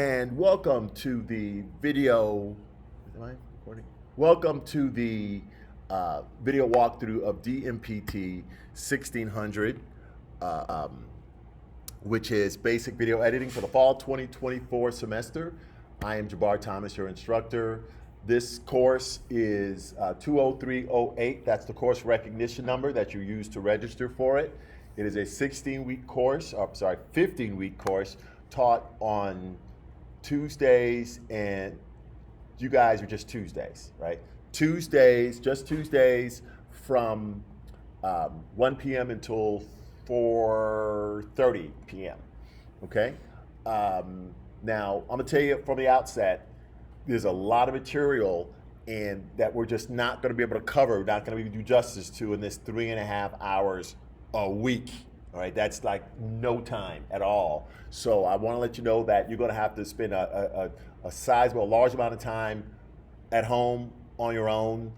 And welcome to the video. Am I recording? Welcome to the video walkthrough of Dmpt 1600, uh, um, which is basic video editing for the fall 2024 semester. I am Jabbar Thomas, your instructor. This course is 20308. That's the course recognition number that you use to register for it. It is a 16-week course, 15-week course taught on Tuesdays, and you guys are just Tuesdays, right? Just Tuesdays from 1 p.m. until 4:30 p.m. Okay. Now I'm gonna tell you from the outset, there's a lot of material, and that we're just not gonna be able to cover, not gonna be able to do justice to in this 3.5 hours a week. All right, that's like no time at all. So I want to let you know that you're going to have to spend a sizable, large amount of time at home on your own,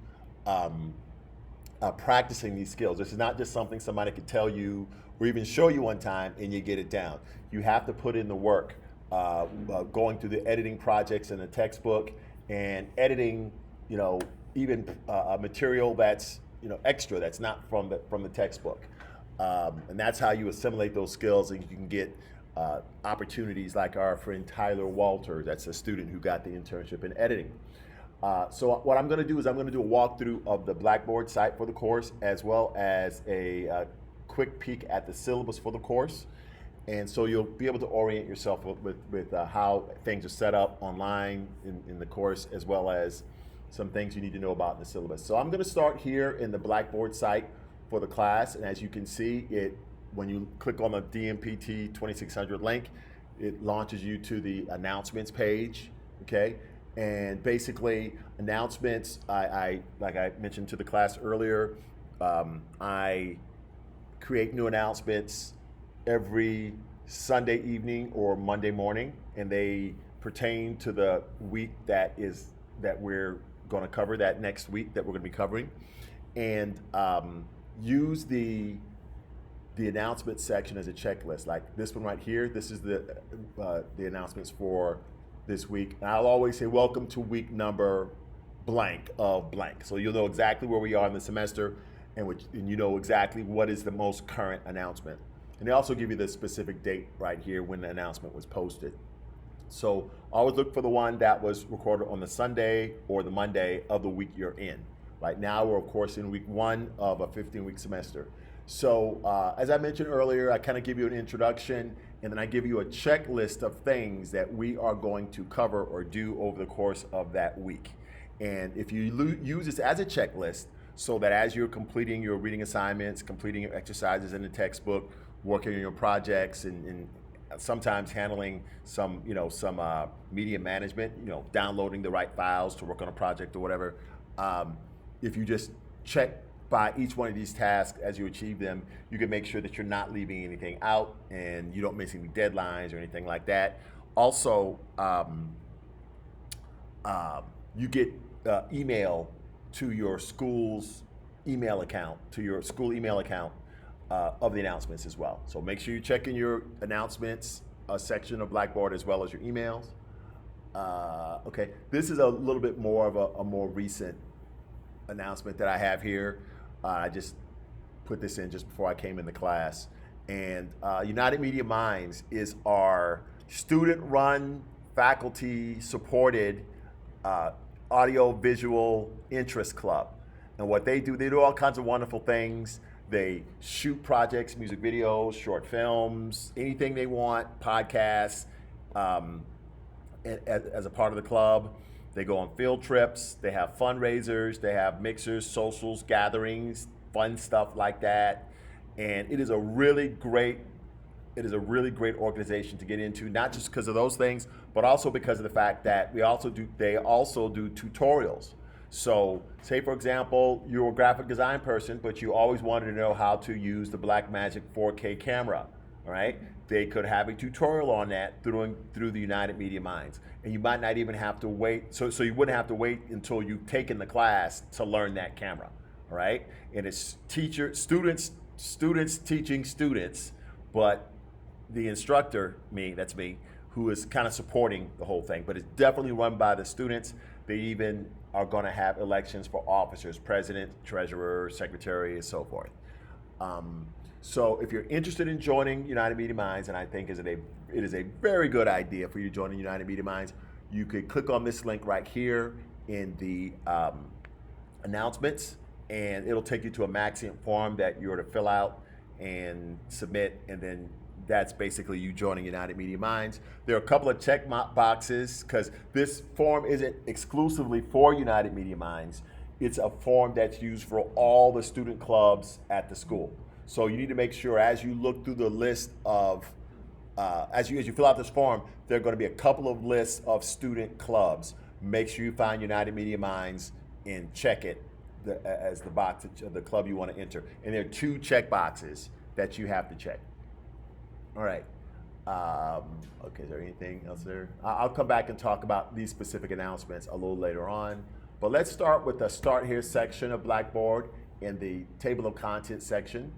practicing these skills. This is not just something somebody could tell you or even show you one time and you get it down. You have to put in the work, going through the editing projects in the textbook and editing, even material that's extra, that's not from the textbook. And that's how you assimilate those skills, and you can get opportunities like our friend Tyler Walter, that's a student who got the internship in editing. So what I'm going to do is I'm going to do a walkthrough of the Blackboard site for the course, as well as a quick peek at the syllabus for the course. And so you'll be able to orient yourself with how things are set up online in the course, as well as some things you need to know about in the syllabus. So I'm going to start here in the Blackboard site for the class, and as you can see, when you click on the Dmpt 2600 link, it launches you to the announcements page. Okay, and basically announcements, like I mentioned to the class earlier, I create new announcements every Sunday evening or Monday morning, and they pertain to the week that we're going to cover, that next week that we're going to be covering, and use the announcement section as a checklist. Like this one right here, this is the announcements for this week. And I'll always say, welcome to week number blank of blank. So you'll know exactly where we are in the semester, and you know exactly what is the most current announcement. And they also give you the specific date right here when the announcement was posted. So always look for the one that was recorded on the Sunday or the Monday of the week you're in. Right now, we're of course in week 1 of a 15-week semester. So as I mentioned earlier, I kind of give you an introduction, and then I give you a checklist of things that we are going to cover or do over the course of that week. And if you use this as a checklist, so that as you're completing your reading assignments, completing your exercises in the textbook, working on your projects, and sometimes handling some media management, downloading the right files to work on a project or whatever, if you just check by each one of these tasks as you achieve them, you can make sure that you're not leaving anything out and you don't miss any deadlines or anything like that. Also, you get email to your school's email account, of the announcements as well. So make sure you check in your announcements section of Blackboard as well as your emails. Okay, this is a little bit more of a more recent announcement that I have here. I just put this in just before I came in the class. And United Media Minds is our student-run, faculty-supported audio-visual interest club. And what they do all kinds of wonderful things. They shoot projects, music videos, short films, anything they want, podcasts, as a part of the club. They go on field trips, they have fundraisers, they have mixers, socials, gatherings, fun stuff like that. And it is a really great organization to get into, not just because of those things, but also because of the fact that they also do tutorials. So say, for example, you're a graphic design person, but you always wanted to know how to use the Blackmagic 4K camera, all right? They could have a tutorial on that through the United Media Minds. And you might not even have to wait, so you wouldn't have to wait until you've taken the class to learn that camera, all right? And it's students teaching students, but the instructor, that's me, who is kind of supporting the whole thing. But it's definitely run by the students. They even are going to have elections for officers, president, treasurer, secretary, and so forth. So if you're interested in joining United Media Minds, and I think it is a very good idea for you to join United Media Minds, you could click on this link right here in the announcements, and it'll take you to a Maxient form that you're to fill out and submit, and then that's basically you joining United Media Minds. There are a couple of check boxes because this form isn't exclusively for United Media Minds. It's a form that's used for all the student clubs at the school. So you need to make sure as you look through the list of, as you fill out this form, there are going to be a couple of lists of student clubs. Make sure you find United Media Minds and check it as the box of the club you want to enter. And there are 2 check boxes that you have to check. All right. Okay, is there anything else there? I'll come back and talk about these specific announcements a little later on. But let's start with the Start Here section of Blackboard in the Table of Contents section.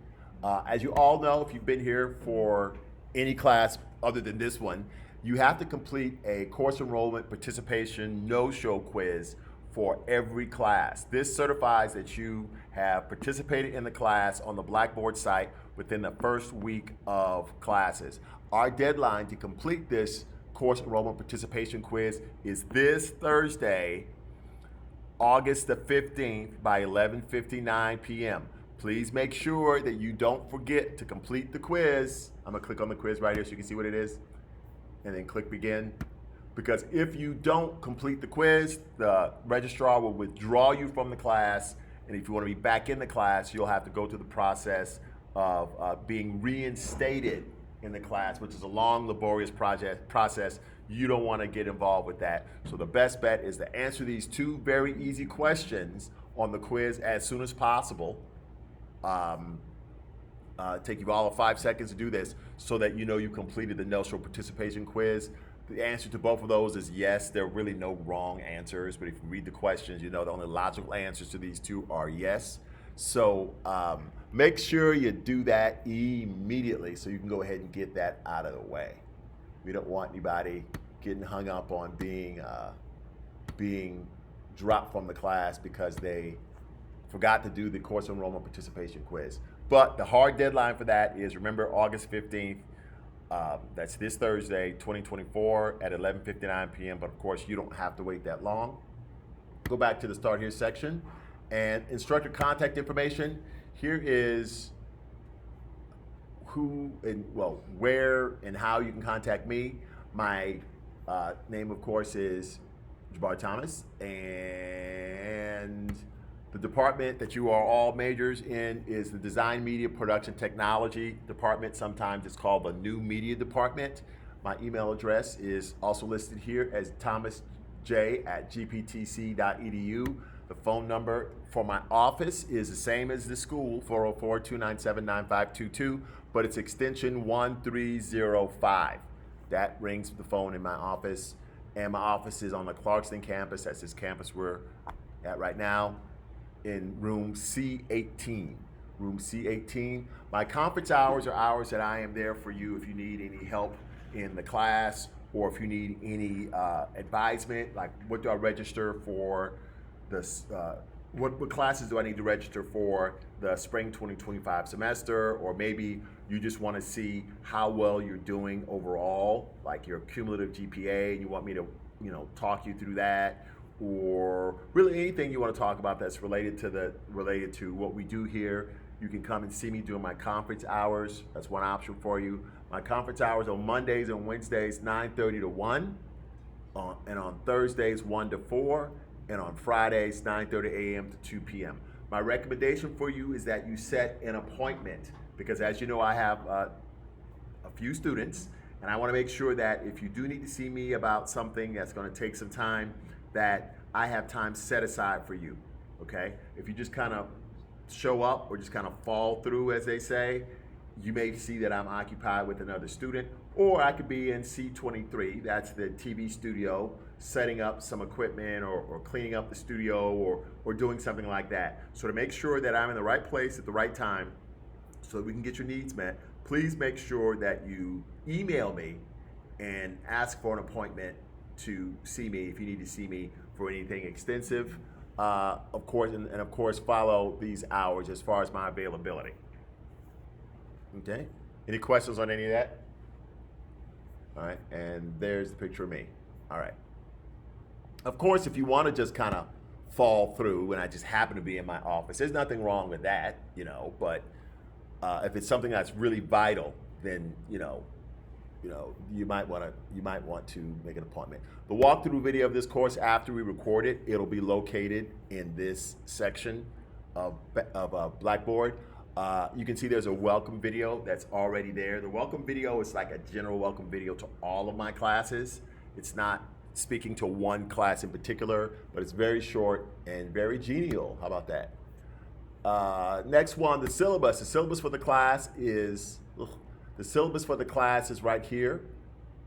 As you all know, if you've been here for any class other than this one, you have to complete a course enrollment participation no-show quiz for every class. This certifies that you have participated in the class on the Blackboard site within the first week of classes. Our deadline to complete this course enrollment participation quiz is this Thursday, August the 15th by 11:59 p.m. Please make sure that you don't forget to complete the quiz. I'm gonna click on the quiz right here so you can see what it is, and then click begin. Because if you don't complete the quiz, the registrar will withdraw you from the class, and if you want to be back in the class, you'll have to go through the process of being reinstated in the class, which is a long, laborious process. You don't want to get involved with that. So the best bet is to answer these 2 very easy questions on the quiz as soon as possible. Take you all of 5 seconds to do this so that you know you completed the no-show participation quiz. The answer to both of those is yes. There are really no wrong answers, but if you read the questions, you know the only logical answers to these 2 are yes. So make sure you do that immediately so you can go ahead and get that out of the way. We don't want anybody getting hung up on being dropped from the class because they forgot to do the course enrollment participation quiz. But the hard deadline for that is, remember, August 15th. That's this Thursday, 2024 at 11:59 p.m. But of course, you don't have to wait that long. Go back to the Start Here section and instructor contact information. Here is who and where and how you can contact me. My name, of course, is Jabbar Thomas, and the department that you are all majors in is the Design, Media, Production, Technology department. Sometimes it's called the New Media Department. My email address is also listed here as thomasj@gptc.edu. The phone number for my office is the same as the school, 404-297-9522, but it's extension 1305. That rings the phone in my office, and my office is on the Clarkston campus. That's this campus we're at right now, in room C18. Room C18. My conference hours are hours that I am there for you if you need any help in the class, or if you need any advisement, like what do I register for this, what classes do I need to register for the spring 2025 semester, or maybe you just want to see how well you're doing overall, like your cumulative GPA, and you want me to talk you through that, or really anything you want to talk about that's related to what we do here. You can come and see me during my conference hours. That's one option for you. My conference hours on Mondays and Wednesdays, 9:30 to 1, and on Thursdays, 1 to 4, and on Fridays, 9:30 a.m. to 2 p.m. My recommendation for you is that you set an appointment, because as you know, I have a few students, and I want to make sure that if you do need to see me about something that's going to take some time, that I have time set aside for you, okay? If you just kind of show up or just kind of fall through, as they say, you may see that I'm occupied with another student, or I could be in C23, that's the TV studio, setting up some equipment or cleaning up the studio or doing something like that. So to make sure that I'm in the right place at the right time so that we can get your needs met, please make sure that you email me and ask for an appointment to see me if you need to see me for anything extensive. Of course, and of course, follow these hours as far as my availability. Okay? Any questions on any of that? All right, and there's the picture of me. All right. Of course, if you want to just kind of fall through, and I just happen to be in my office, there's nothing wrong with that, but if it's something that's really vital, then, you might want to make an appointment. The walkthrough video of this course, after we record it, it'll be located in this section of Blackboard. You can see there's a welcome video that's already there. The welcome video is like a general welcome video to all of my classes. It's not speaking to one class in particular, but it's very short and very genial. How about that? Next one, the syllabus. The syllabus for the class is right here.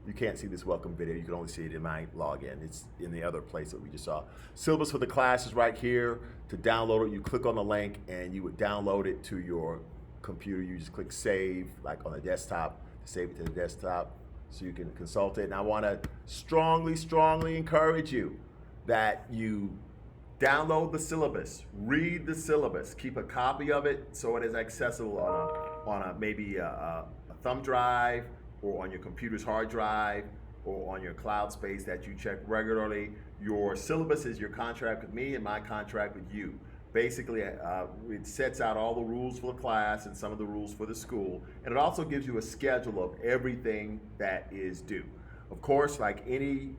You can't see this welcome video. You can only see it in my login. It's in the other place that we just saw. Syllabus for the class is right here. To download it, you click on the link and you would download it to your computer. You just click save, like on the desktop, to save it to the desktop so you can consult it. And I want to strongly, strongly encourage you that you download the syllabus, read the syllabus, keep a copy of it so it is accessible on maybe a thumb drive, or on your computer's hard drive, or on your cloud space that you check regularly. Your syllabus is your contract with me and my contract with you. Basically, it sets out all the rules for the class and some of the rules for the school, and it also gives you a schedule of everything that is due. Of course, like any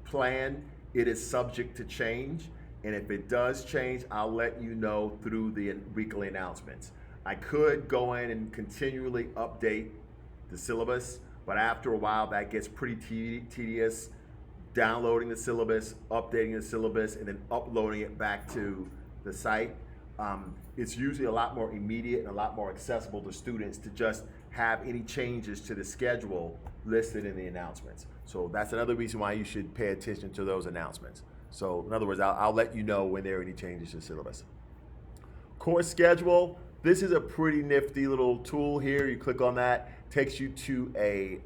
plan, it is subject to change, and if it does change, I'll let you know through the weekly announcements. I could go in and continually update the syllabus, but after a while that gets pretty tedious, downloading the syllabus, updating the syllabus, and then uploading it back to the site. It's usually a lot more immediate and a lot more accessible to students to just have any changes to the schedule listed in the announcements. So that's another reason why you should pay attention to those announcements. So in other words, I'll let you know when there are any changes to the syllabus. Course schedule. This is a pretty nifty little tool here. You click on that, takes you to a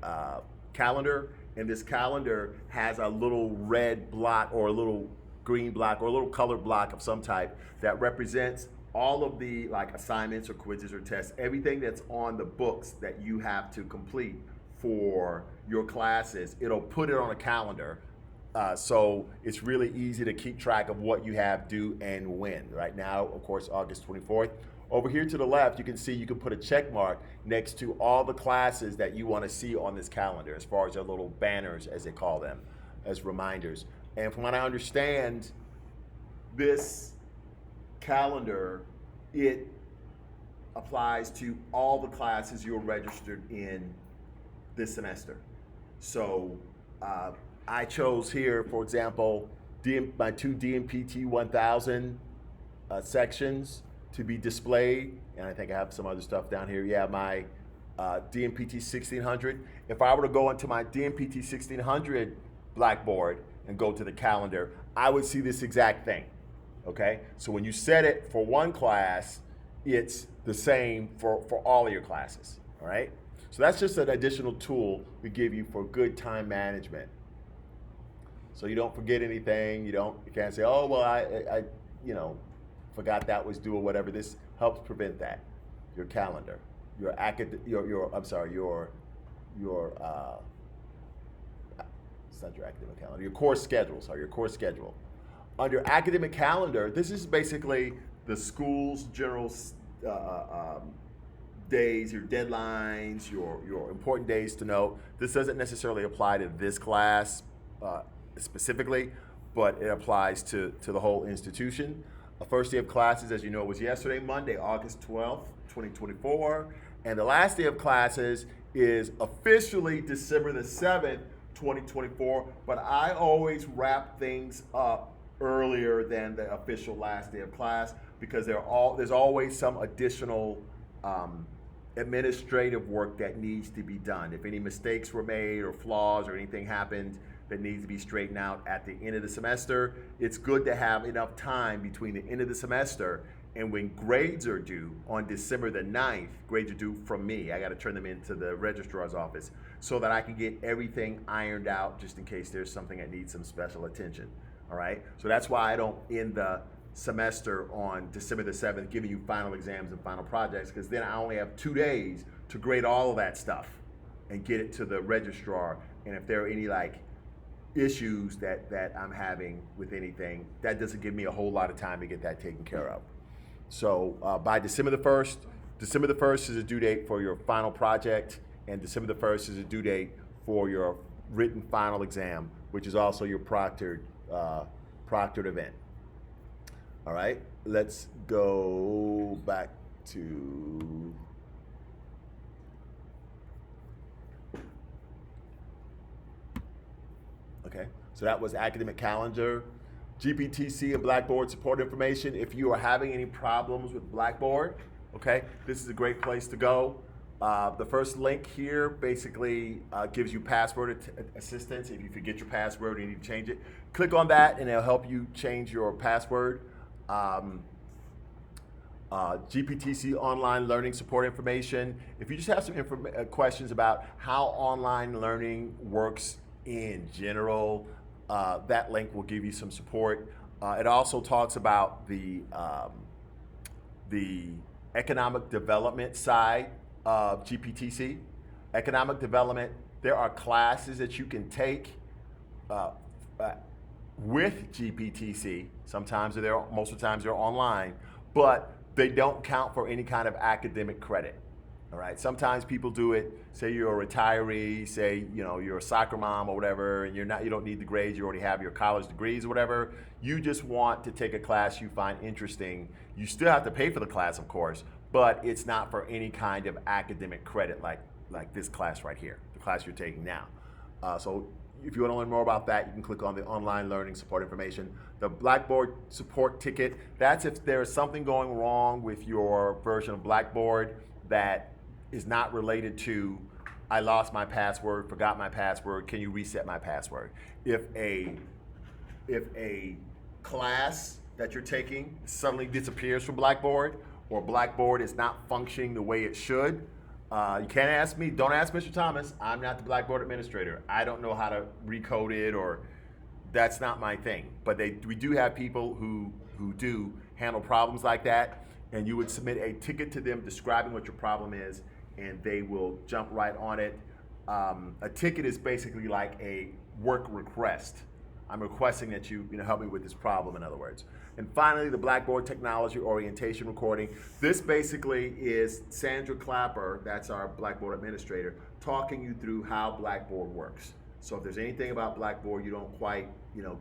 calendar, and this calendar has a little red block or a little green block or a little colored block of some type that represents all of the assignments or quizzes or tests, everything that's on the books that you have to complete for your classes. It'll put it on a calendar, so it's really easy to keep track of what you have due and when. Right now, of course, August 24th. Over here to the left, you can see you can put a check mark next to all the classes that you want to see on this calendar, as far as their little banners, as they call them, as reminders. And from what I understand, this calendar, it applies to all the classes you're registered in this semester. So I chose here, for example, my two Dmpt 1000 sections to be displayed, and I think I have some other stuff down here. Yeah, my Dmpt 1600. If I were to go into my Dmpt 1600 Blackboard and go to the calendar, I would see this exact thing. Okay, so when you set it for one class, it's the same for all of your classes. All right, so that's just an additional tool we give you for good time management. So you don't forget anything. You can't say, oh well, I forgot that was due or whatever. This helps prevent that. Your calendar, it's not your academic calendar, your course schedule, your course schedule. Under academic calendar, this is basically the school's general days, your deadlines, your important days to note. This doesn't necessarily apply to this class specifically, but it applies to the whole institution. The first day of classes, as you know, was yesterday, Monday, August 12th, 2024. And the last day of classes is officially December the 7th, 2024. But I always wrap things up earlier than the official last day of class, because there's always some additional administrative work that needs to be done. If any mistakes were made or flaws or anything happened that needs to be straightened out at the end of the semester, it's good to have enough time between the end of the semester and when grades are due on December the 9th. Grades are due from me. I got to turn them into the registrar's office. so that I can get everything ironed out just in case there's something that needs some special attention. All right, so that's why I don't end the semester on December the 7th giving you final exams and final projects, because then I only have 2 days to grade all of that stuff and get it to the registrar. And if there are any like issues that I'm having with anything, that doesn't give me a whole lot of time to get that taken care of. So by December the 1st is a due date for your final project, and December the 1st is a due date for your written final exam, which is also your proctored event. All right, let's go back to okay, so that was academic calendar, GPTC, and Blackboard support information. If you are having any problems with Blackboard, okay, this is a great place to go. The first link here basically gives you password assistance. If you forget your password and you need to change it, click on that and it'll help you change your password. GPTC online learning support information. If you just have some questions about how online learning works in general, that link will give you some support. It also talks about the economic development side of GPTC. Economic development, there are classes that you can take with GPTC. Sometimes most of the times they're online, but they don't count for any kind of academic credit. All right. Sometimes people do it. Say you're a retiree. Say you're a soccer mom or whatever, and you don't need the grades. You already have your college degrees or whatever. You just want to take a class you find interesting. You still have to pay for the class, of course, but it's not for any kind of academic credit like this class right here, the class you're taking now. So if you want to learn more about that, you can click on the online learning support information. The Blackboard support ticket, that's if there's something going wrong with your version of Blackboard that is not related to, I lost my password, forgot my password, can you reset my password? If a class that you're taking suddenly disappears from Blackboard, or Blackboard is not functioning the way it should, you can't ask me, don't ask Mr. Thomas, I'm not the Blackboard administrator. I don't know how to recode it, or that's not my thing. But we do have people who do handle problems like that, and you would submit a ticket to them describing what your problem is, and they will jump right on it. A ticket is basically like a work request. I'm requesting that you help me with this problem, in other words. And finally, the Blackboard Technology Orientation Recording. This basically is Sandra Clapper, that's our Blackboard administrator, talking you through how Blackboard works. So if there's anything about Blackboard you don't quite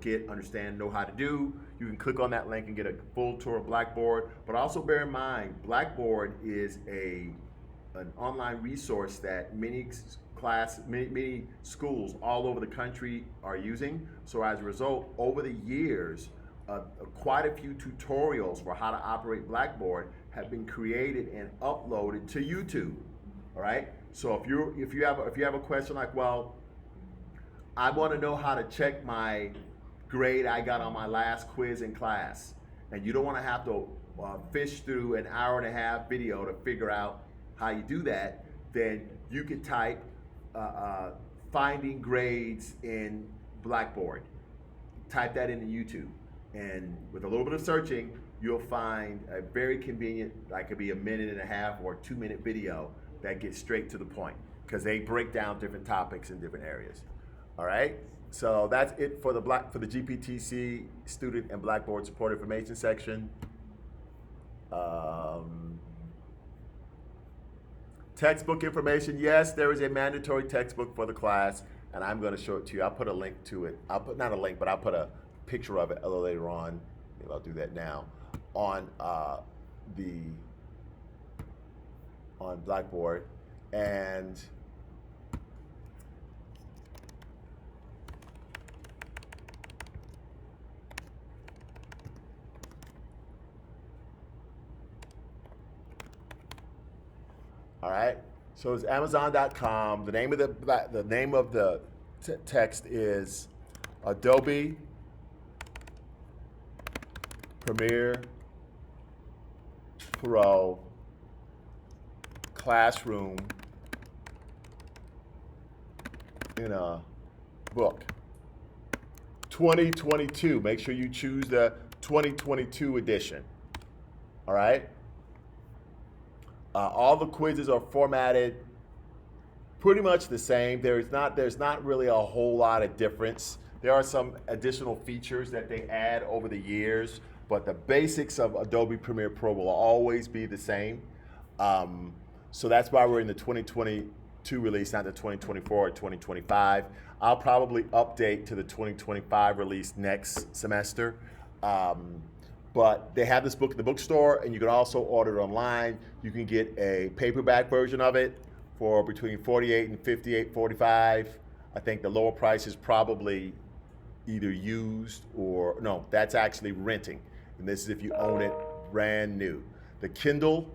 get, understand, know how to do, you can click on that link and get a full tour of Blackboard. But also bear in mind, Blackboard is an online resource that many schools all over the country are using. So as a result, over the years, quite a few tutorials for how to operate Blackboard have been created and uploaded to YouTube. All right. So if you have a question like, well, I want to know how to check my grade I got on my last quiz in class, and you don't want to have to fish through an hour-and-a-half video to figure out how you do that, then you could type finding grades in Blackboard. Type that into YouTube, and with a little bit of searching, you'll find a very convenient, like could be a 1.5 or 2-minute video that gets straight to the point, because they break down different topics in different areas. All right, so that's it for the GPTC student and Blackboard support information section. Textbook information, yes, there is a mandatory textbook for the class, and I'm going to show it to you. I'll put a link to it. I'll put a picture of it a little later on. Maybe I'll do that now on Blackboard. And all right, so it's Amazon.com. The name of the text is Adobe Premiere Pro Classroom in a book. 2022, make sure you choose the 2022 edition. All right? All the quizzes are formatted pretty much the same. There's not really a whole lot of difference. There are some additional features that they add over the years, but the basics of Adobe Premiere Pro will always be the same. So that's why we're in the 2022 release, not the 2024 or 2025. I'll probably update to the 2025 release next semester. But they have this book in the bookstore, and you can also order it online. You can get a paperback version of it for between $48 and $58.45. I think the lower price is probably either used or, no, that's actually renting. And this is if you own it brand new. The Kindle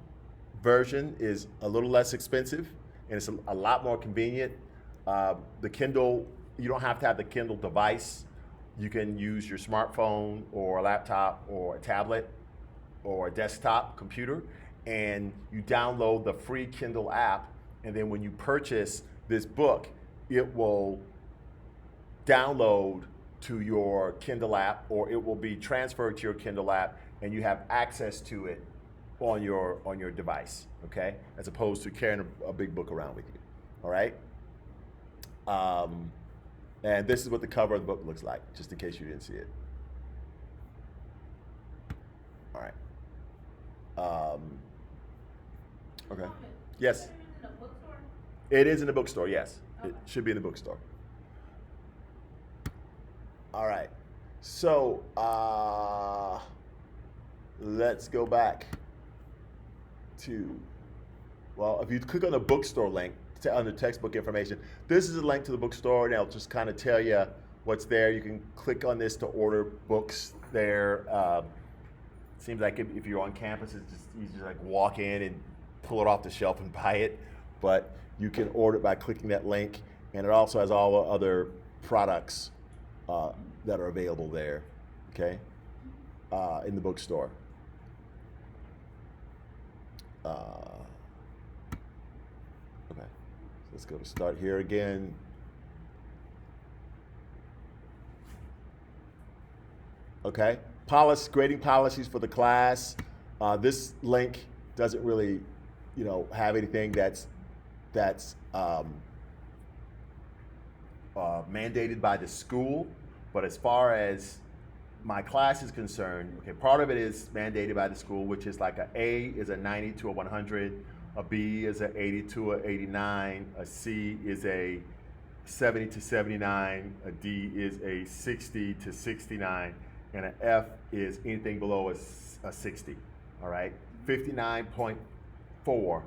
version is a little less expensive, and it's a lot more convenient. The Kindle, you don't have to have the Kindle device. You can use your smartphone or a laptop or a tablet or a desktop computer, and you download the free Kindle app, and then when you purchase this book, it will download to your Kindle app, or it will be transferred to your Kindle app, and you have access to it on your device, okay? As opposed to carrying a big book around with you, all right? And this is what the cover of the book looks like, just in case you didn't see it. All right. Okay. Yes. It is in the bookstore, yes. It should be in the bookstore. All right. So let's go back to, well, if you click on the bookstore link under textbook information, this is a link to the bookstore, and it'll just kind of tell you what's there. You can click on this to order books there. Seems like if you're on campus, it's just easy to like walk in and pull it off the shelf and buy it. But you can order it by clicking that link, and it also has all the other products that are available there, okay, in the bookstore. Okay, so let's go to start here again. Okay, grading policies for the class. This link doesn't really, have anything that's mandated by the school. But as far as my class is concerned, okay, part of it is mandated by the school, which is like A is a 90 to a 100, a B is a 80 to a 89, a C is a 70 to 79, a D is a 60 to 69, and an F is anything below a 60, all right? 59.4,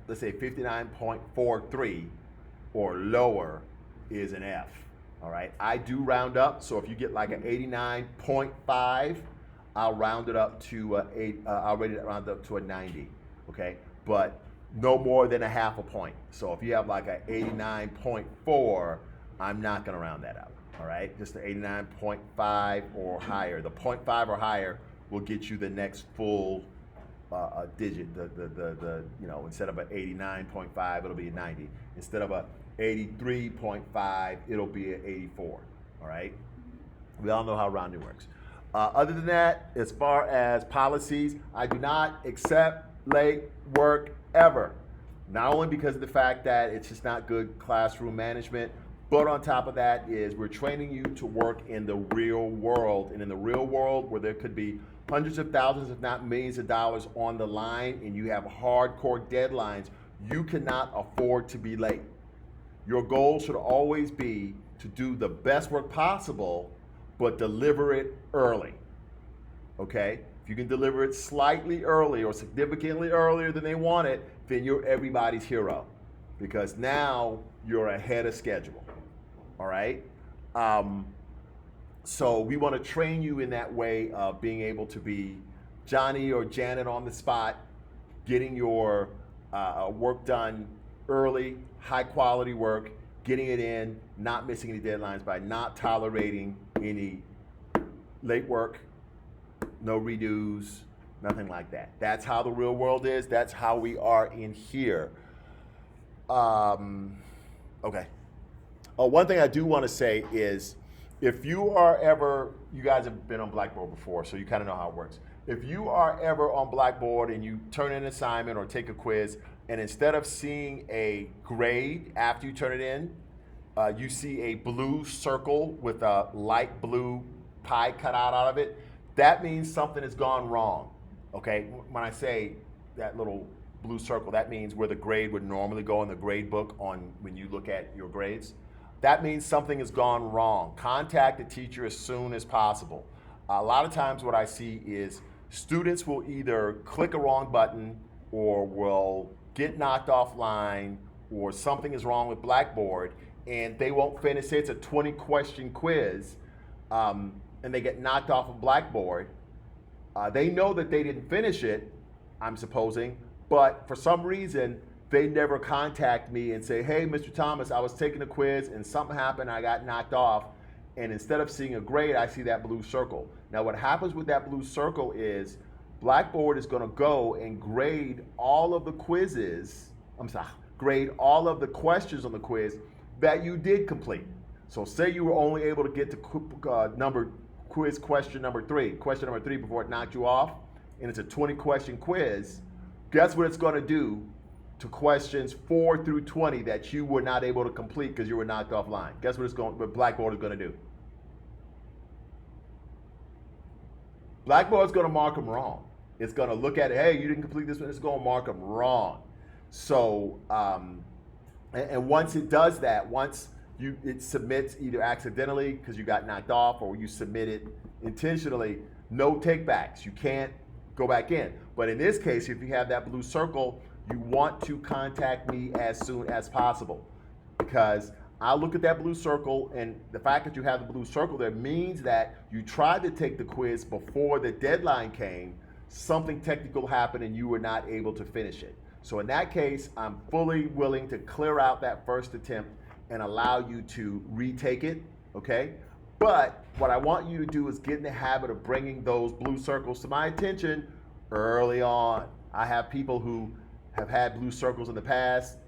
let's say 59.43 or lower is an F. All right, I do round up, so if you get like an 89.5, I'll round it up to I'll round up to a 90, okay? But no more than a half a point. So if you have like an 89.4, I'm not gonna round that up, all right? Just an 89.5 or higher. The 0.5 or higher will get you the next full digit. Instead of an 89.5, it'll be a 90. Instead of a 83.5, it'll be an 84, all right? We all know how rounding works. Other than that, as far as policies, I do not accept late work ever. Not only because of the fact that it's just not good classroom management, but on top of that is we're training you to work in the real world. And in the real world, where there could be hundreds of thousands, if not millions of dollars on the line, and you have hardcore deadlines, you cannot afford to be late. Your goal should always be to do the best work possible, but deliver it early, okay? If you can deliver it slightly early or significantly earlier than they want it, then you're everybody's hero, because now you're ahead of schedule, all right? So we want to train you in that way of being able to be Johnny or Janet on the spot, getting your work done early, high quality work, getting it in, not missing any deadlines by not tolerating any late work, no redos, nothing like that. That's how the real world is. That's how we are in here. Okay. One thing I do want to say is, if you are ever, you guys have been on Blackboard before, so you kind of know how it works. If you are ever on Blackboard and you turn in an assignment or take a quiz, and instead of seeing a grade after you turn it in, you see a blue circle with a light blue pie cut out of it, that means something has gone wrong. Okay, when I say that little blue circle, that means where the grade would normally go in the grade book on when you look at your grades. That means something has gone wrong. Contact the teacher as soon as possible. A lot of times what I see is students will either click a wrong button or will get knocked offline, or something is wrong with Blackboard and they won't finish. Say it's a 20-question quiz, and they get knocked off of Blackboard. They know that they didn't finish it, I'm supposing, but for some reason, they never contact me and say, hey, Mr. Thomas, I was taking a quiz and something happened, I got knocked off, and instead of seeing a grade, I see that blue circle. Now what happens with that blue circle is Blackboard is gonna go and grade all of the grade all of the questions on the quiz that you did complete. So say you were only able to get to question number three before it knocked you off, and it's a 20-question quiz, guess what it's gonna do to questions 4 through 20 that you were not able to complete because you were knocked offline? Guess what Blackboard is going to do? Blackboard is going to mark them wrong. It's going to look at it, hey, you didn't complete this one, it's going to mark them wrong. So, and once it does that, once it submits either accidentally because you got knocked off or you submit it intentionally, no takebacks. You can't go back in. But in this case, if you have that blue circle, you want to contact me as soon as possible, because I'll look at that blue circle, and the fact that you have the blue circle there means that you tried to take the quiz before the deadline came, something technical happened and you were not able to finish it. So in that case, I'm fully willing to clear out that first attempt and allow you to retake it, okay? But what I want you to do is get in the habit of bringing those blue circles to my attention early on. I have people who have had blue circles in the past.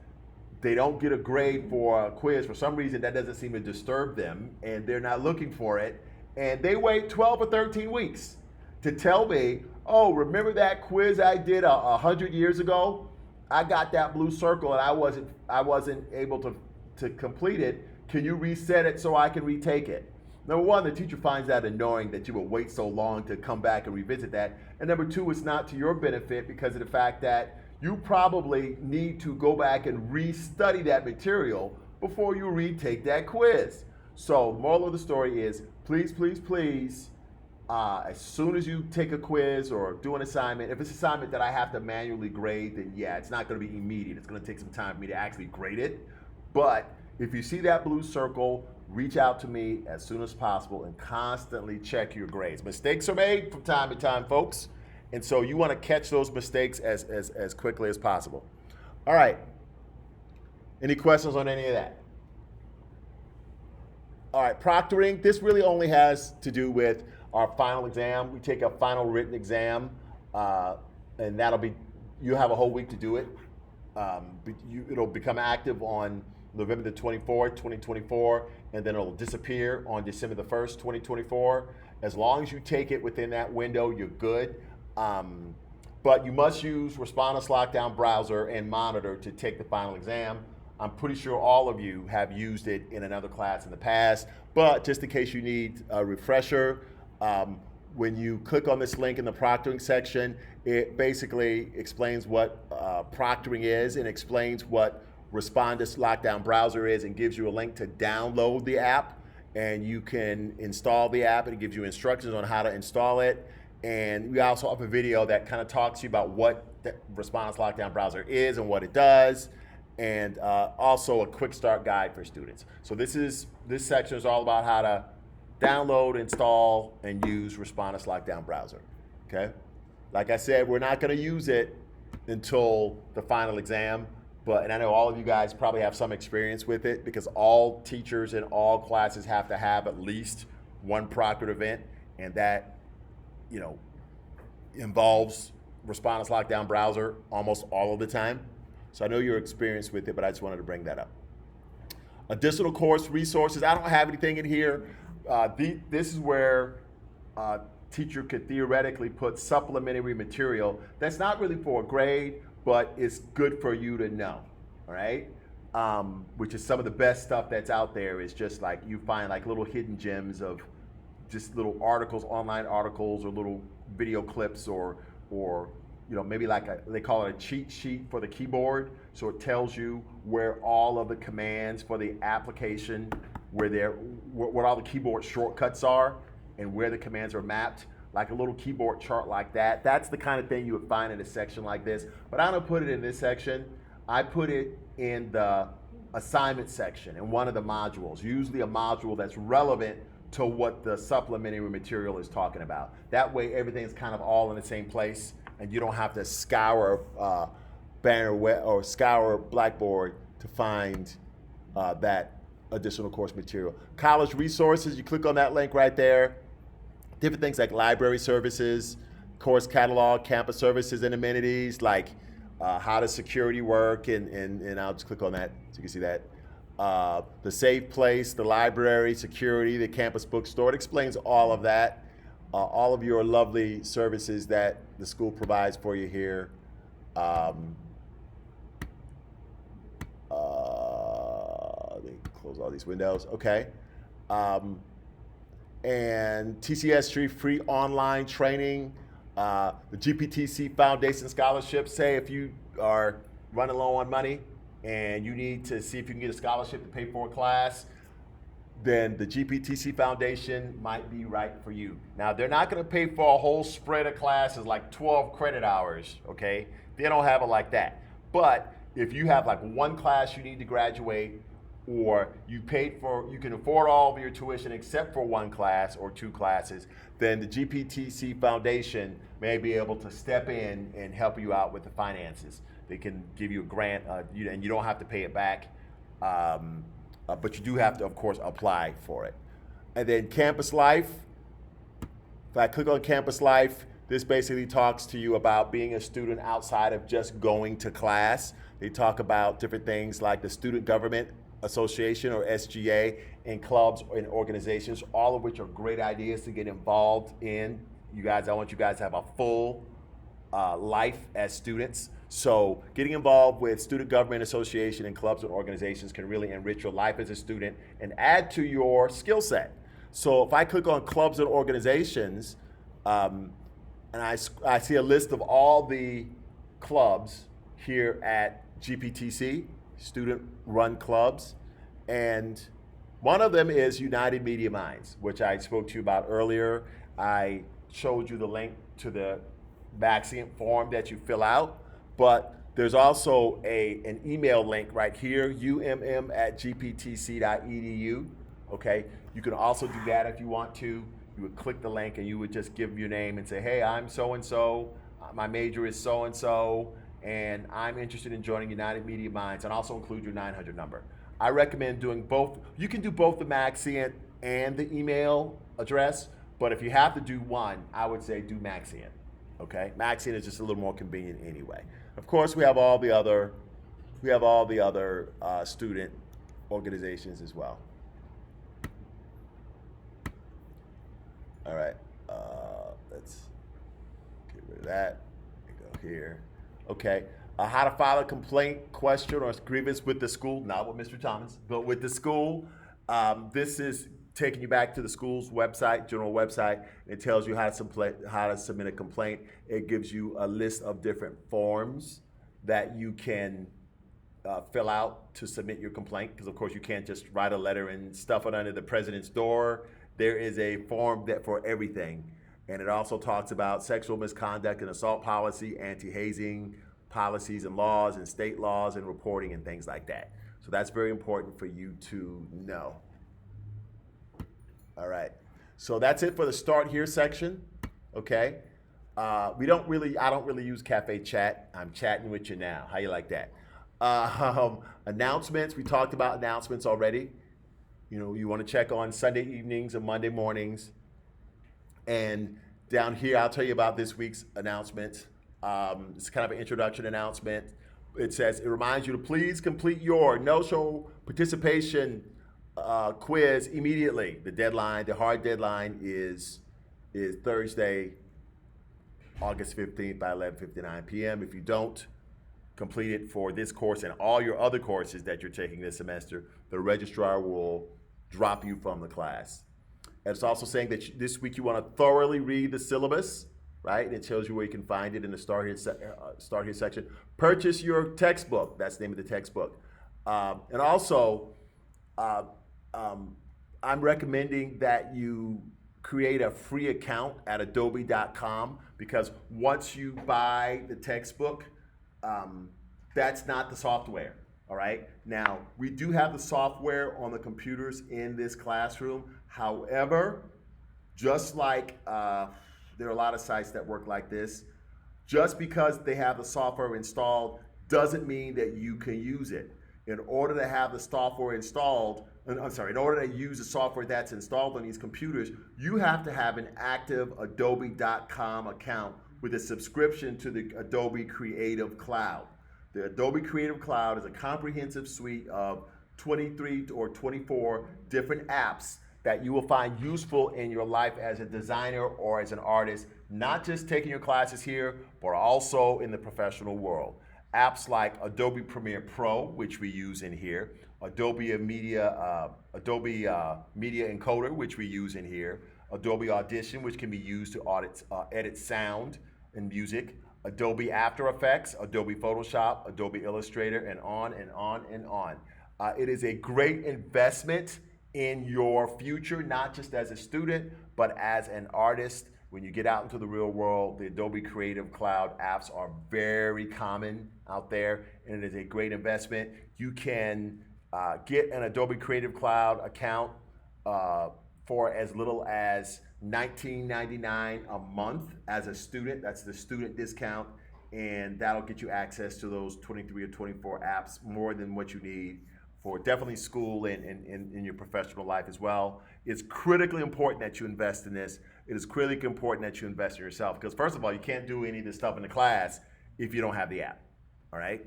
They don't get a grade for a quiz. For some reason, that doesn't seem to disturb them, and they're not looking for it. And they wait 12 or 13 weeks to tell me, oh, remember that quiz I did 100 years ago? I got that blue circle and I wasn't able to complete it. Can you reset it so I can retake it? Number one, the teacher finds that annoying that you will wait so long to come back and revisit that. And number two, it's not to your benefit because of the fact that you probably need to go back and restudy that material before you retake that quiz. So the moral of the story is, please, please, please, as soon as you take a quiz or do an assignment, if it's an assignment that I have to manually grade, then yeah, it's not going to be immediate. It's going to take some time for me to actually grade it. But if you see that blue circle, reach out to me as soon as possible and constantly check your grades. Mistakes are made from time to time, folks. And so you want to catch those mistakes as quickly as possible. All right. Any questions on any of that? All right, proctoring. This really only has to do with our final exam. We take a final written exam, and you have a whole week to do it. It'll become active on November the 24th, 2024, and then it'll disappear on December the 1st, 2024. As long as you take it within that window, you're good. But you must use Respondus Lockdown Browser and Monitor to take the final exam. I'm pretty sure all of you have used it in another class in the past, but just in case you need a refresher, when you click on this link in the proctoring section, it basically explains what proctoring is and explains what Respondus Lockdown Browser is and gives you a link to download the app, and you can install the app, and it gives you instructions on how to install it. And we also have a video that kind of talks to you about what the Respondus Lockdown Browser is and what it does, and also a quick start guide for students. So this section is all about how to download, install, and use Respondus Lockdown Browser, okay? Like I said, we're not gonna use it until the final exam, and I know all of you guys probably have some experience with it because all teachers in all classes have to have at least one proctored event, and that involves Respondus Lockdown Browser almost all of the time. So I know you're experienced with it, but I just wanted to bring that up. Additional course resources. I don't have anything in here. This is where teacher could theoretically put supplementary material that's not really for a grade, but it's good for you to know, all right? Which is some of the best stuff that's out there is just like you find like little hidden gems of just little articles, online articles, or little video clips, or maybe like they call it a cheat sheet for the keyboard. So it tells you where all of the commands for the application, what all the keyboard shortcuts are, and where the commands are mapped, like a little keyboard chart like that. That's the kind of thing you would find in a section like this. But I don't put it in this section. I put it in the assignment section in one of the modules, usually a module that's relevant to what the supplementary material is talking about. That way everything's kind of all in the same place, and you don't have to scour scour Blackboard to find that additional course material. College resources, you click on that link right there. Different things like library services, course catalog, campus services and amenities, like how does security work, and I'll just click on that so you can see that. The safe place, the library, security, the campus bookstore. It explains all of that. All of your lovely services that the school provides for you here. Let me close all these windows. Okay. And TCS free online training. The GPTC Foundation Scholarship. Say if you are running low on money and you need to see if you can get a scholarship to pay for a class, then the GPTC Foundation might be right for you. Now, they're not going to pay for a whole spread of classes, like 12 credit hours, okay? They don't have it like that. But if you have like one class you need to graduate, or you can afford all of your tuition except for one class or two classes, then the GPTC Foundation may be able to step in and help you out with the finances. They can give you a grant, and you don't have to pay it back. But you do have to, of course, apply for it. And then Campus Life. If I click on Campus Life, this basically talks to you about being a student outside of just going to class. They talk about different things like the Student Government Association, or SGA, and clubs and organizations, all of which are great ideas to get involved in. You guys, I want you guys to have a full life as students. So getting involved with Student Government Association and clubs and organizations can really enrich your life as a student and add to your skill set. So if I click on clubs and organizations, and I see a list of all the clubs here at GPTC, student-run clubs, and one of them is United Media Minds, which I spoke to you about earlier. I showed you the link to the vaccine form that you fill out. But there's also an email link right here, umm@gptc.edu, okay? You can also do that if you want to. You would click the link and you would just give your name and say, hey, I'm so-and-so, my major is so-and-so, and I'm interested in joining United Media Minds, and also include your 900 number. I recommend doing both. You can do both the Maxient and the email address, but if you have to do one, I would say do Maxient, okay? Maxient is just a little more convenient anyway. Of course, we have all the other student organizations as well. All right, let's get rid of that and go here. Okay, how to file a complaint, question, or grievance with the school, not with Mr. Thomas, but with the school. This is taking you back to the school's website, general website. It tells you how to submit a complaint. It gives you a list of different forms that you can fill out to submit your complaint, because of course you can't just write a letter and stuff it under the president's door. There is a form that for everything. And it also talks about sexual misconduct and assault policy, anti-hazing policies and laws, and state laws and reporting and things like that. So that's very important for you to know. All right, so that's it for the Start Here section, okay? I don't really use Cafe Chat. I'm chatting with you now. How you like that? Announcements, we talked about announcements already. You know, you want to check on Sunday evenings and Monday mornings. And down here, I'll tell you about this week's announcement. It's kind of an introduction announcement. it reminds you to please complete your no-show participation quiz immediately. The hard deadline is Thursday, August 15th by 11:59 p.m. If you don't complete it for this course and all your other courses that you're taking this semester, the registrar will drop you from the class. And it's also saying that this week you want to thoroughly read the syllabus, right? And it tells you where you can find it in the Start Here section. Purchase your textbook. That's the name of the textbook. And also, I'm recommending that you create a free account at adobe.com, because once you buy the textbook, that's not the software, all right? Now, we do have the software on the computers in this classroom. However, just like there are a lot of sites that work like this, just because they have the software installed doesn't mean that you can use it. In order to have the software installed, in order to use the software that's installed on these computers, you have to have an active adobe.com account with a subscription to the Adobe Creative Cloud. The Adobe Creative Cloud is a comprehensive suite of 23 or 24 different apps that you will find useful in your life as a designer or as an artist, not just taking your classes here, but also in the professional world. Apps like Adobe Premiere Pro, which we use in here, Adobe Media Encoder, which we use in here, Adobe Audition, which can be used to edit sound and music, Adobe After Effects, Adobe Photoshop, Adobe Illustrator, and on and on and on. It is a great investment in your future, not just as a student, but as an artist. When you get out into the real world, the Adobe Creative Cloud apps are very common out there, and it is a great investment. You can get an Adobe Creative Cloud account for as little as $19.99 a month as a student. That's the student discount, and that'll get you access to those 23 or 24 apps, more than what you need for definitely school and in your professional life as well. It's critically important that you invest in this. It is critically important that you invest in yourself, because first of all, you can't do any of this stuff in the class if you don't have the app, all right?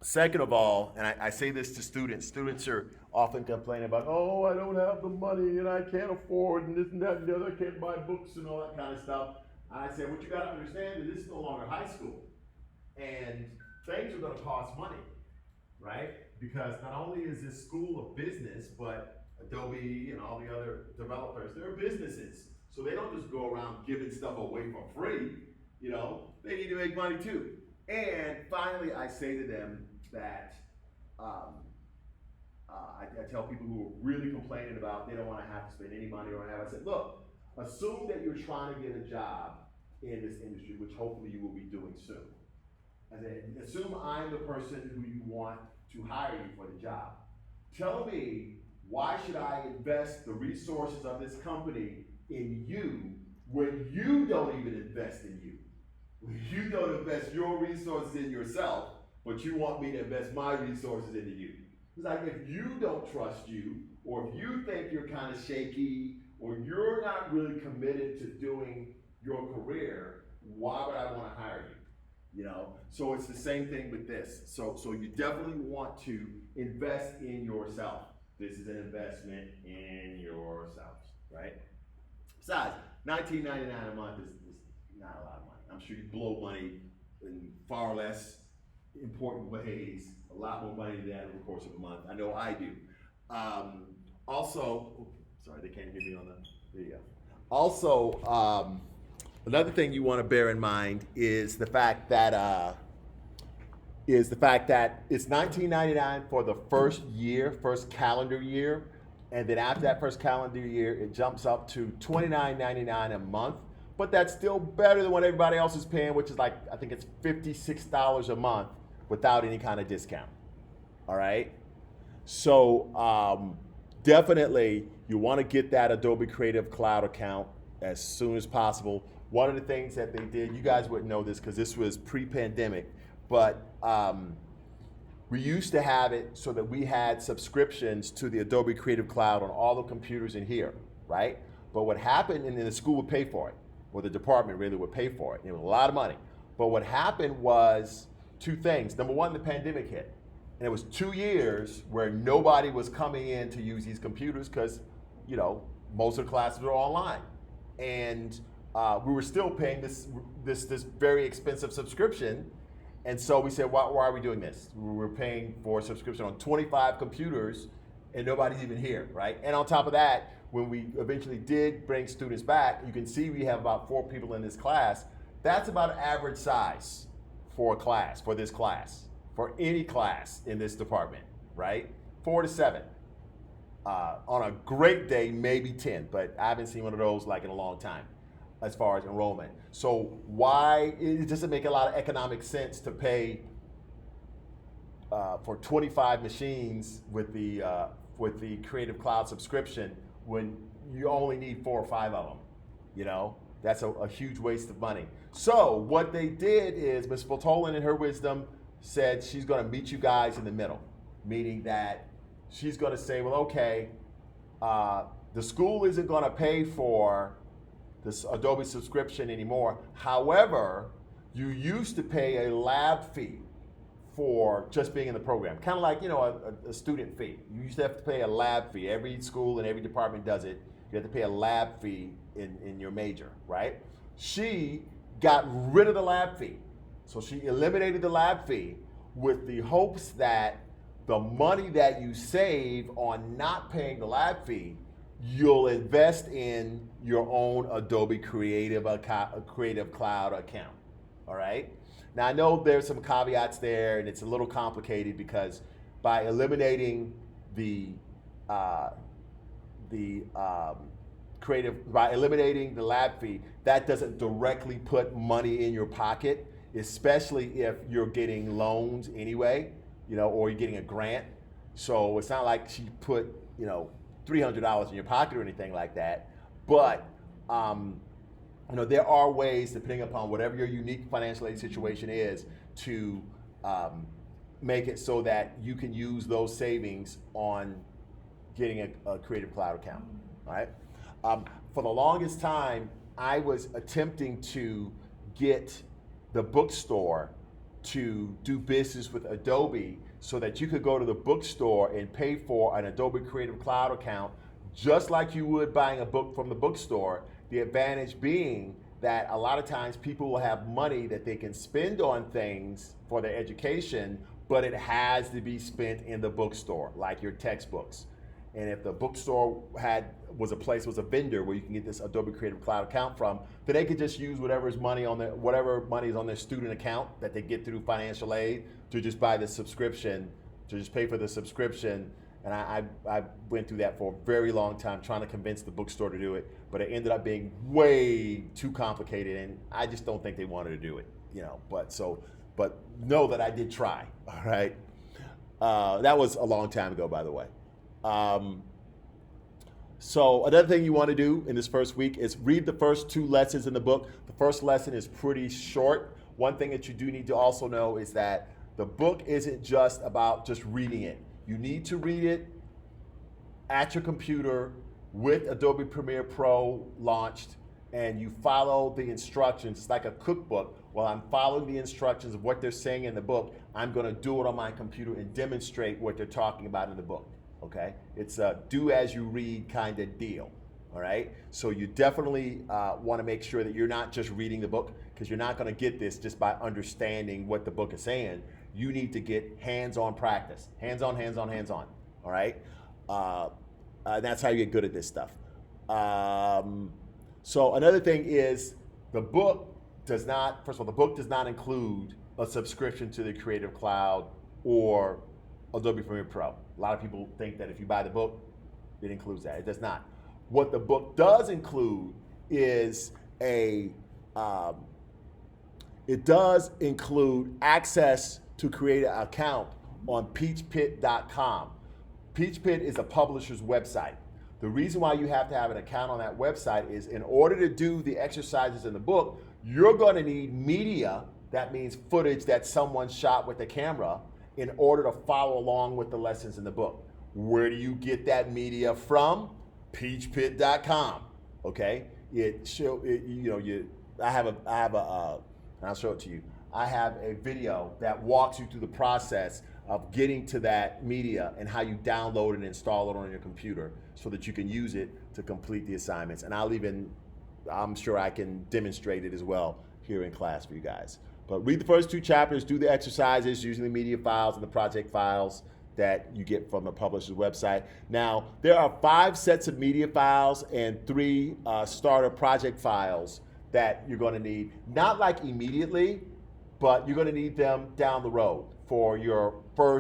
Second of all, and I say this to students are often complaining about, oh, I don't have the money and I can't afford and this and that and the other, I can't buy books and all that kind of stuff. I say, what you gotta understand is this is no longer high school, and things are gonna cost money, right? Because not only is this school of business, but Adobe and all the other developers, they're businesses. So they don't just go around giving stuff away for free, you know, they need to make money too. And finally, I say to them that, I tell people who are really complaining about they don't want to have to spend any money or whatever, I said, look, assume that you're trying to get a job in this industry, which hopefully you will be doing soon. I said, assume I'm the person who you want to hire you for the job. Tell me, why should I invest the resources of this company in you when you don't even invest in you? When you don't invest your resources in yourself, but you want me to invest my resources into you. It's like, if you don't trust you, or if you think you're kind of shaky, or you're not really committed to doing your career, why would I want to hire you? You know, so it's the same thing with this. So you definitely want to invest in yourself. This is an investment in yourself, right? Besides, $19.99 a month is not a lot of money. I'm sure you blow money in far less important ways, a lot more money than that over the course of a month. I know I do. Sorry, they can't hear me on the video. Also, another thing you want to bear in mind is the fact that it's $19.99 for the first calendar year, and then after that first calendar year, it jumps up to $29.99 a month. But that's still better than what everybody else is paying, which is like, I think it's $56 a month without any kind of discount. All right. So definitely you want to get that Adobe Creative Cloud account as soon as possible. One of the things that they did, you guys wouldn't know this because this was pre-pandemic, but we used to have it so that we had subscriptions to the Adobe Creative Cloud on all the computers in here, right? But what happened, and then the school would pay for it, or the department really would pay for it. It was a lot of money. But what happened was two things. Number one, the pandemic hit. And it was 2 years where nobody was coming in to use these computers because, most of the classes were online. And we were still paying this very expensive subscription. And so we said, why are we doing this? We were paying for a subscription on 25 computers and nobody's even here, right? And on top of that, when we eventually did bring students back, you can see we have about 4 people in this class. That's about average size for a class, for this class, for any class in this department, right? 4 to 7. On a great day, maybe 10, but I haven't seen one of those like in a long time as far as enrollment. So why, it doesn't make a lot of economic sense to pay for 25 machines with the Creative Cloud subscription when you only need 4 or 5 of them. That's a huge waste of money. So what they did is Ms. Spatolan, in her wisdom, said she's going to meet you guys in the middle, meaning that she's going to say, well, okay, the school isn't going to pay for this Adobe subscription anymore. However, you used to pay a lab fee for just being in the program, kind of like a student fee. You used to have to pay a lab fee. Every school and every department does it. You have to pay a lab fee in your major, right? She got rid of the lab fee. So she eliminated the lab fee with the hopes that the money that you save on not paying the lab fee, you'll invest in your own Adobe Creative Cloud account, all right? Now I know there's some caveats there and it's a little complicated because by eliminating the lab fee, that doesn't directly put money in your pocket, especially if you're getting loans anyway, or you're getting a grant. So it's not like she put, $300 in your pocket or anything like that. But, there are ways, depending upon whatever your unique financial aid situation is, to make it so that you can use those savings on getting a Creative Cloud account, all right? For the longest time, I was attempting to get the bookstore to do business with Adobe so that you could go to the bookstore and pay for an Adobe Creative Cloud account just like you would buying a book from the bookstore. The advantage being that a lot of times people will have money that they can spend on things for their education, but it has to be spent in the bookstore, like your textbooks. And if the bookstore was a vendor where you can get this Adobe Creative Cloud account from, then they could just use whatever money is on their student account that they get through financial aid to just buy the subscription, to just pay for the subscription. And I went through that for a very long time trying to convince the bookstore to do it, but it ended up being way too complicated, and I just don't think they wanted to do it, But know that I did try. All right, that was a long time ago, by the way. So another thing you want to do in this first week is read the first 2 lessons in the book. The first lesson is pretty short. One thing that you do need to also know is that the book isn't just about just reading it. You need to read it at your computer with Adobe Premiere Pro launched, and you follow the instructions. It's like a cookbook. While I'm following the instructions of what they're saying in the book, I'm going to do it on my computer and demonstrate what they're talking about in the book. Okay, it's a do as you read kind of deal. All right, so you definitely want to make sure that you're not just reading the book, because you're not going to get this just by understanding what the book is saying. You need to get hands-on practice, hands-on, hands-on, hands-on. All right, that's how you get good at this stuff. So another thing is the book does not. First of all, the book does not include a subscription to the Creative Cloud or Adobe Premiere Pro. A lot of people think that if you buy the book, it includes that. It does not. What the book does include is it does include access to create an account on peachpit.com. Peachpit is a publisher's website. The reason why you have to have an account on that website is in order to do the exercises in the book, you're going to need media, that means footage that someone shot with the camera, in order to follow along with the lessons in the book. Where do you get that media from? Peachpit.com. Okay, I have a, and I'll show it to you. I have a video that walks you through the process of getting to that media and how you download and install it on your computer so that you can use it to complete the assignments. And I'm sure I can demonstrate it as well here in class for you guys. But read the first 2 chapters, do the exercises using the media files and the project files that you get from the publisher's website. Now, there are 5 sets of media files and 3 starter project files that you're going to need, not like immediately, but you're going to need them down the road for your for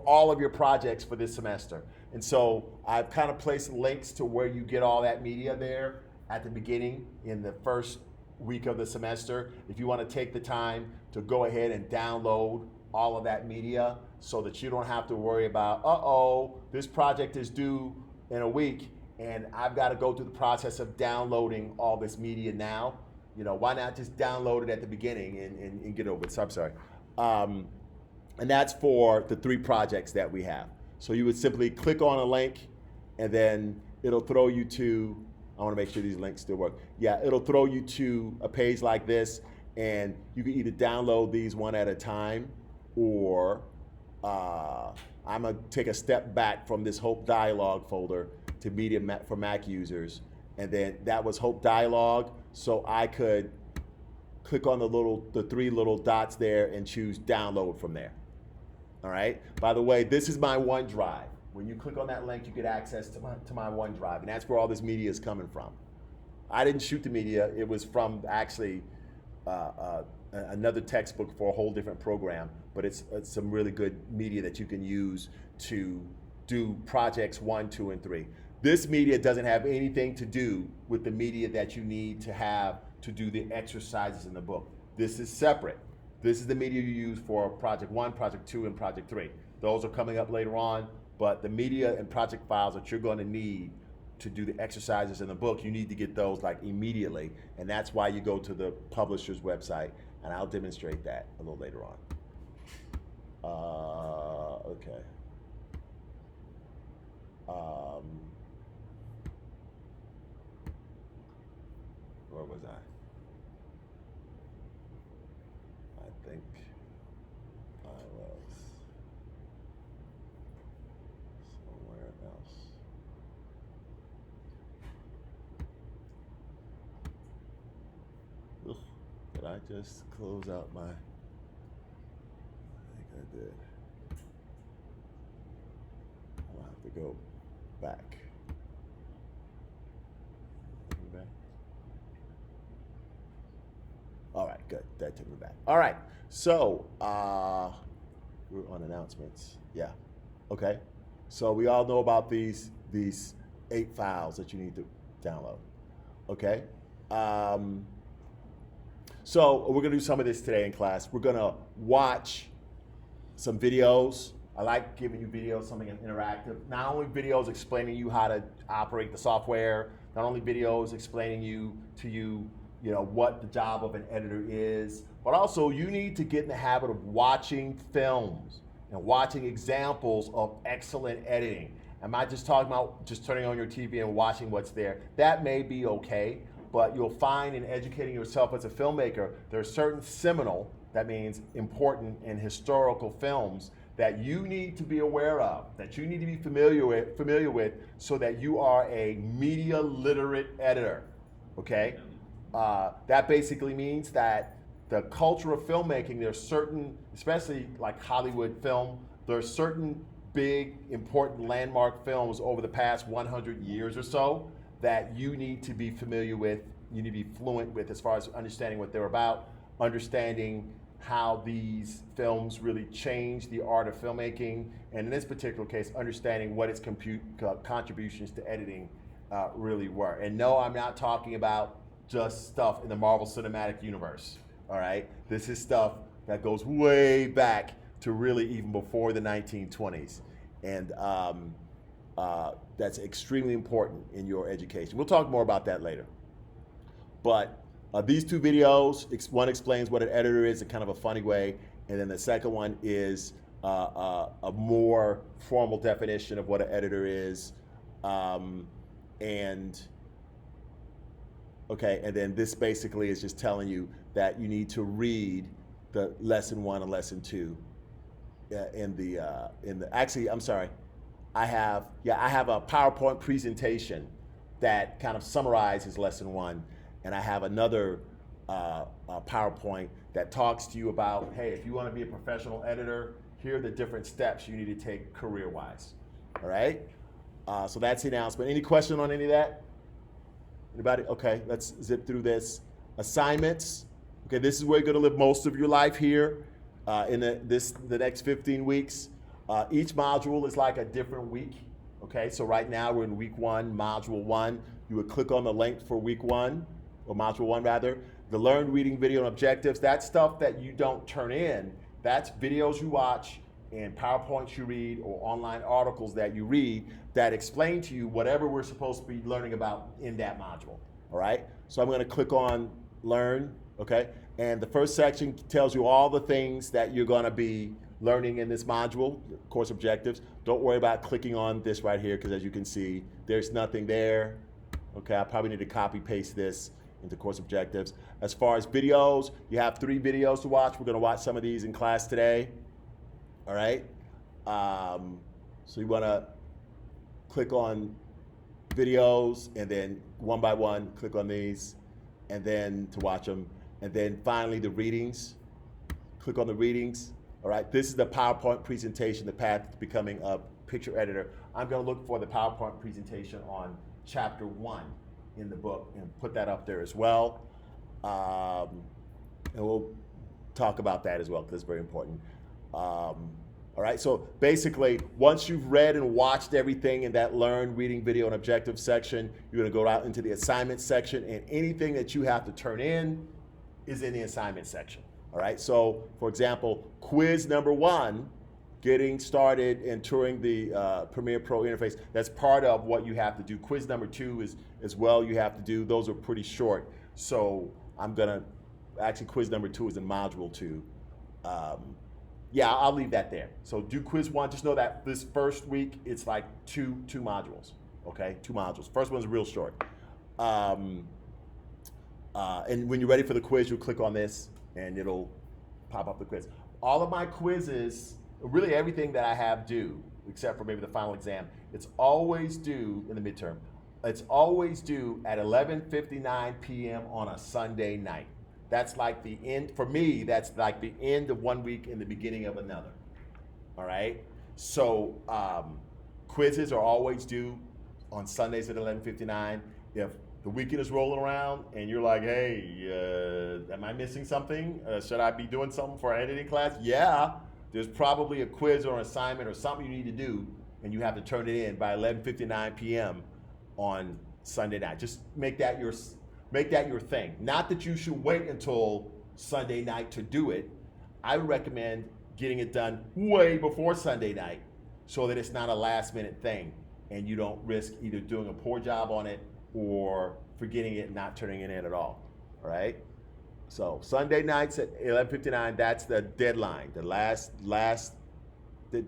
all of your projects for this semester. And so I've kind of placed links to where you get all that media there at the beginning in the first week of the semester. If you want to take the time to go ahead and download all of that media so that you don't have to worry about, this project is due in a week and I've got to go through the process of downloading all this media now. Why not just download it at the beginning and get over it? So I'm sorry. And that's for the 3 projects that we have. So you would simply click on a link and then it'll throw you to, I want to make sure these links still work. Yeah, it'll throw you to a page like this and you can either download these one at a time or I'm going to take a step back from this Hope Dialogue folder to Media for Mac users. And then that was Hope Dialogue. So I could click on the 3 little dots there and choose download from there. All right. By the way, this is my OneDrive. When you click on that link, you get access to my OneDrive, and that's where all this media is coming from. I didn't shoot the media. It was from actually another textbook for a whole different program, but it's some really good media that you can use to do projects 1, 2, and 3. This media doesn't have anything to do with the media that you need to have to do the exercises in the book. This is separate. This is the media you use for project 1, project 2, and project 3. Those are coming up later on, but the media and project files that you're going to need to do the exercises in the book, you need to get those like immediately, and that's why you go to the publisher's website, and I'll demonstrate that a little later on. Okay. Where was I? I think I was somewhere else. Ugh, did I just close out my? I think I did. I'll have to go back. All right, good. That took me back. All right, so we're on announcements. Yeah. Okay. So we all know about these 8 files that you need to download. Okay. So we're gonna do some of this today in class. We're gonna watch some videos. I like giving you videos, something interactive. Not only videos explaining you how to operate the software, not only videos explaining to you what the job of an editor is, but also you need to get in the habit of watching films and watching examples of excellent editing. Am I just talking about just turning on your TV and watching what's there? That may be okay, but you'll find in educating yourself as a filmmaker, there are certain seminal, that means important and historical films that you need to be aware of, that you need to be familiar with so that you are a media literate editor, okay? That basically means that the culture of filmmaking, there's certain, especially like Hollywood film, there are certain big, important landmark films over the past 100 years or so that you need to be familiar with, you need to be fluent with as far as understanding what they're about, understanding how these films really change the art of filmmaking, and in this particular case, understanding what its contributions to editing really were. And no, I'm not talking about just stuff in the Marvel Cinematic Universe, all right? This is stuff that goes way back to really even before the 1920s. And that's extremely important in your education. We'll talk more about that later. But these 2 videos, one explains what an editor is in kind of a funny way, and then the second one is a more formal definition of what an editor is. And Okay, and then this basically is just telling you that you need to read the lesson 1 and lesson 2 in the actually, I'm sorry, I have a PowerPoint presentation that kind of summarizes lesson 1, and I have another PowerPoint that talks to you about, hey, if you want to be a professional editor, here are the different steps you need to take career-wise. All right, so that's the announcement. Any question on any of that? Anybody? Okay, let's zip through this. Assignments. Okay, this is where you're going to live most of your life here in the next 15 weeks. Each module is like a different week. Okay, so right now we're in week 1, module 1. You would click on the link for week 1, or module 1 rather. The learned reading video and objectives, that's stuff that you don't turn in. That's videos you watch and PowerPoints you read or online articles that you read that explain to you whatever we're supposed to be learning about in that module, all right? So I'm gonna click on Learn, okay? And the first section tells you all the things that you're gonna be learning in this module, course objectives. Don't worry about clicking on this right here, because as you can see, there's nothing there. Okay, I probably need to copy paste this into course objectives. As far as videos, you have 3 videos to watch. We're gonna watch some of these in class today. All right, so you want to click on videos, and then one by one click on these, and then to watch them, and then finally the readings. Click on the readings. All right, this is the PowerPoint presentation, the path to becoming a picture editor. I'm going to look for the PowerPoint presentation on chapter 1 in the book and put that up there as well, and we'll talk about that as well because it's very important. All right, so basically, once you've read and watched everything in that learn, reading, video, and objective section, you're gonna go out into the assignment section, and anything that you have to turn in is in the assignment section. All right, so for example, quiz number 1, getting started and touring the Premiere Pro interface, that's part of what you have to do. Quiz number 2 is as well you have to do. Those are pretty short, so I'm gonna, actually quiz number 2 is in module 2. Yeah, I'll leave that there. So do quiz 1. Just know that this first week, it's like two modules, okay? 2 modules. First one's real short. And when you're ready for the quiz, you'll click on this, and it'll pop up the quiz. All of my quizzes, really everything that I have due, except for maybe the final exam, it's always due in the midterm. It's always due at 11:59 p.m. on a Sunday night. That's like the end, for me, that's like the end of one week and the beginning of another, all right? So quizzes are always due on Sundays at 11:59. If the weekend is rolling around and you're like, hey, am I missing something? Should I be doing something for our editing class? Yeah, there's probably a quiz or an assignment or something you need to do, and you have to turn it in by 11:59 p.m. on Sunday night. Just make that your thing. Not that you should wait until Sunday night to do it. I would recommend getting it done way before Sunday night so that it's not a last minute thing and you don't risk either doing a poor job on it or forgetting it and not turning it in at all right? So Sunday nights at 11:59, that's the deadline, the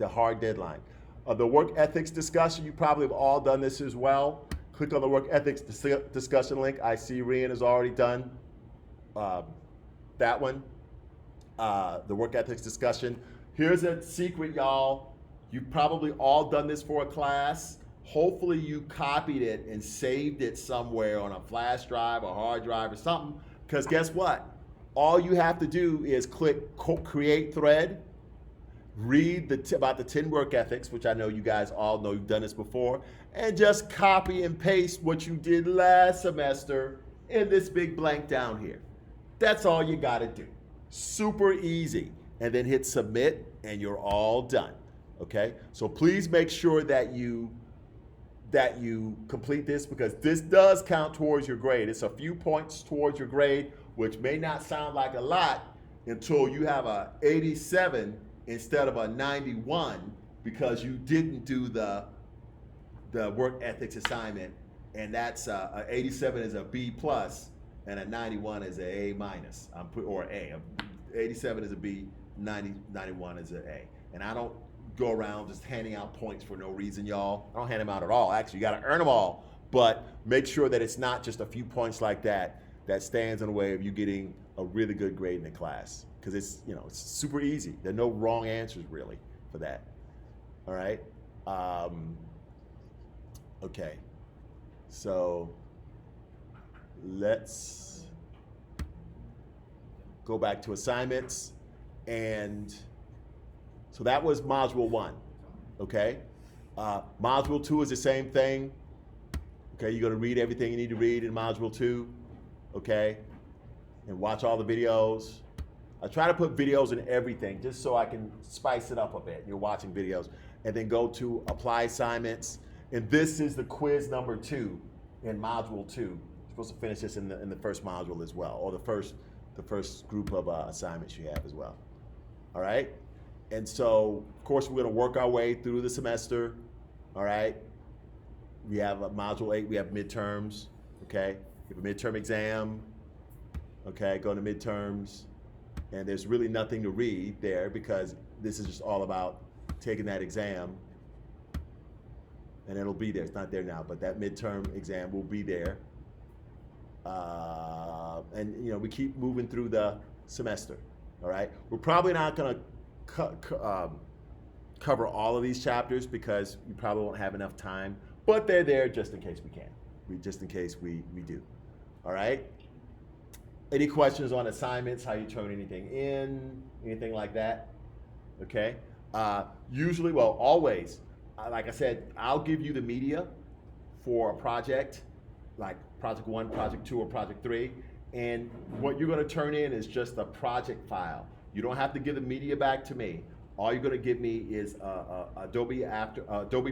hard deadline. The work ethics discussion, you probably have all done this as well. Click on the work ethics discussion link. I see Rian has already done that one, the work ethics discussion. Here's a secret, y'all. You've probably all done this for a class. Hopefully you copied it and saved it somewhere on a flash drive or hard drive or something, because guess what? All you have to do is click create thread, read about the 10 work ethics, which I know you guys all know, you've done this before, and just copy and paste what you did last semester in this big blank down here. That's all you gotta do. Super easy. And then hit submit and you're all done, okay? So please make sure that you complete this, because this does count towards your grade. It's a few points towards your grade, which may not sound like a lot until you have a 87 instead of a 91 because you didn't do the work ethics assignment, and that's a 87 is a B plus and a 91 is a A minus, or A. 87 is a B, 91 is an A. And I don't go around just handing out points for no reason, y'all. I don't hand them out at all. Actually, you got to earn them all But make sure that it's not just a few points like that that stands in the way of you getting a really good grade in the class. Because it's, it's super easy. There are no wrong answers really for that. All right. Okay. So let's go back to assignments. And so that was module 1. Okay. Module 2 is the same thing. Okay, you're going to read everything you need to read in module 2, okay, and watch all the videos. I try to put videos in everything just so I can spice it up a bit. You're watching videos. And then go to apply assignments. And this is the quiz number 2 in module 2. You're supposed to finish this in the first module as well, or the first group of assignments you have as well. All right? And so, of course, we're going to work our way through the semester, all right? We have module 8, we have midterms, okay? We have a midterm exam, okay, go to midterms, and there's really nothing to read there because this is just all about taking that exam, and it'll be there. It's not there now, but that midterm exam will be there. And we keep moving through the semester, all right? We're probably not gonna cover all of these chapters because we probably won't have enough time. But they're there just in case we can. Just in case we do. All right? Any questions on assignments, how you turn anything in, anything like that? Okay? Usually, well, always, like I said, I'll give you the media for a project, like project 1, project 2, or project 3. And what you're going to turn in is just a project file. You don't have to give the media back to me. All you're going to give me is Adobe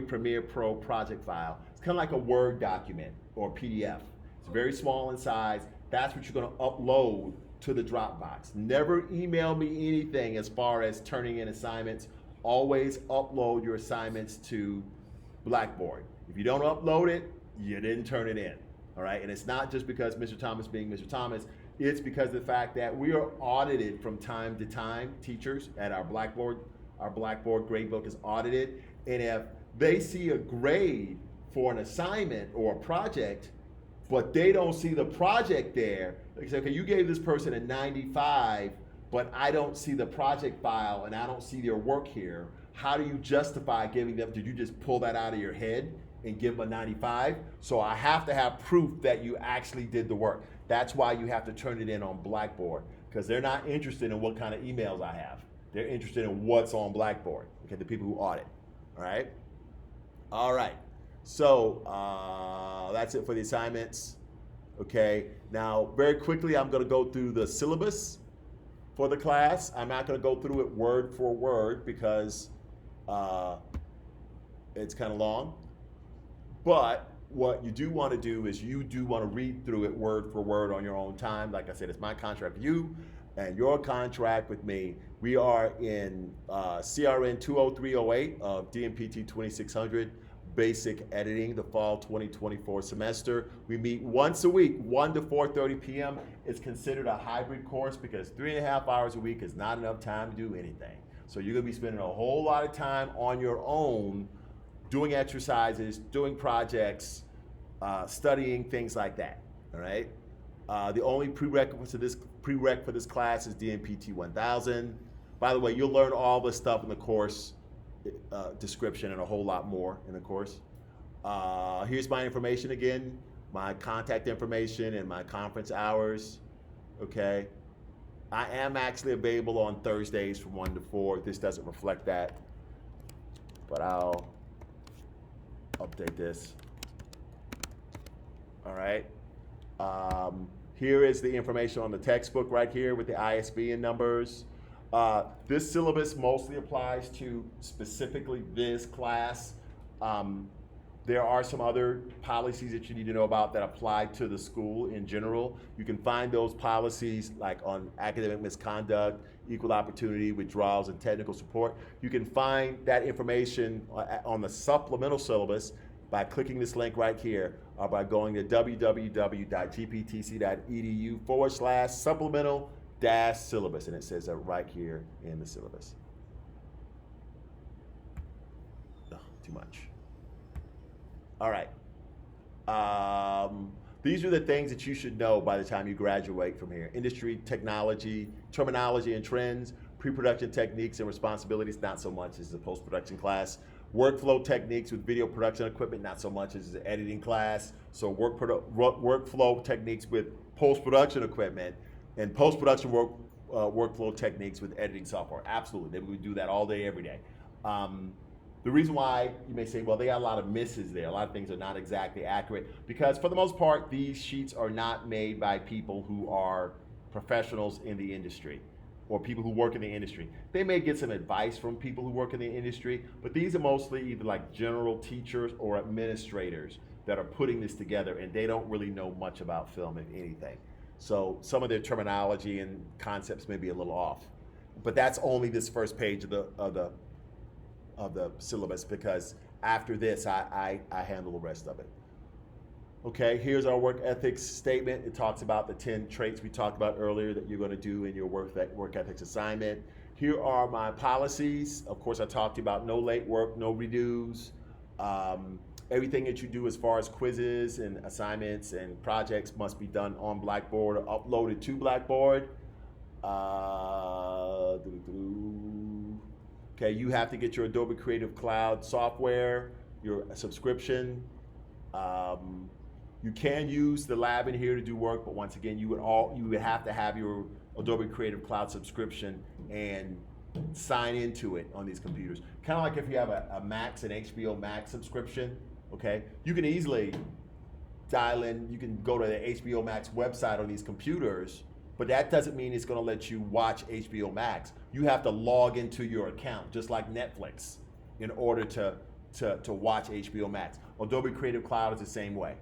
Premiere Pro project file. It's kind of like a Word document or PDF. It's very small in size. That's what you're going to upload to the Dropbox. Never email me anything as far as turning in assignments. Always upload your assignments to Blackboard. If you don't upload it, you didn't turn it in. All right? And it's not just because Mr. Thomas being Mr. Thomas. It's because of the fact that we are audited from time to time, teachers at our Blackboard gradebook is audited. And if they see a grade for an assignment or a project, but they don't see the project there, they say, okay, you gave this person a 95, but I don't see the project file and I don't see their work here. How do you justify giving them, did you just pull that out of your head and give them a 95? So I have to have proof that you actually did the work. That's why you have to turn it in on Blackboard, because they're not interested in what kind of emails I have. They're interested in what's on Blackboard, okay, the people who audit, all right? All right, so that's it for the assignments, okay? Now, very quickly, I'm gonna go through the syllabus for the class. I'm not gonna go through it word for word because it's kind of long, but what you do want to do is you do want to read through it word for word on your own time. Like I said, it's my contract with you and your contract with me. We are in CRN 20308 of Dmpt 2600 basic editing, the fall 2024 semester. We meet once a week, 1 to 4:30 p.m. It's considered a hybrid course because 3.5 hours a week is not enough time to do anything. So you're gonna be spending a whole lot of time on your own doing exercises, doing projects, studying, things like that, all right? The only prereq for this class is Dmpt 1000. By the way, you'll learn all this stuff in the course description and a whole lot more in the course. Here's my information again, my contact information and my conference hours, okay? I am actually available on Thursdays from 1 to 4. This doesn't reflect that, but I'll update this. All right. Here is the information on the textbook right here with the ISBN numbers. This syllabus mostly applies to specifically this class. There are some other policies that you need to know about that apply to the school in general. You can find those policies like on academic misconduct, equal opportunity, withdrawals, and technical support. You can find that information on the supplemental syllabus by clicking this link right here or by going to www.gptc.edu/supplemental-syllabus, and it says that right here in the syllabus. Oh, too much. All right. These are the things that you should know by the time you graduate from here. Industry, technology, terminology and trends, pre-production techniques and responsibilities, not so much as the post-production class. Workflow techniques with video production equipment, not so much as the editing class. So workflow techniques with post-production equipment and post-production workflow techniques with editing software. Absolutely, we would do that all day, every day. The reason why you may say, well, they got a lot of misses there. A lot of things are not exactly accurate because for the most part, these sheets are not made by people who are professionals in the industry or people who work in the industry. They may get some advice from people who work in the industry, but these are mostly either like general teachers or administrators that are putting this together, and they don't really know much about film, if anything. So some of their terminology and concepts may be a little off. But that's only this first page of the syllabus, because after this, I handle the rest of it. Okay, here's our work ethics statement. It talks about the 10 traits we talked about earlier that you're going to do in your work ethics assignment. Here are my policies. Of course, I talked to you about no late work, no redos. Everything that you do as far as quizzes and assignments and projects must be done on Blackboard or uploaded to Blackboard. Okay, you have to get your Adobe Creative Cloud software, your subscription. You can use the lab in here to do work, but once again, you would have to have your Adobe Creative Cloud subscription and sign into it on these computers. Kind of like if you have a Max, an HBO Max subscription, okay? You can easily dial in, you can go to the HBO Max website on these computers, but that doesn't mean it's gonna let you watch HBO Max. You have to log into your account, just like Netflix, in order to watch HBO Max. Adobe Creative Cloud is the same way.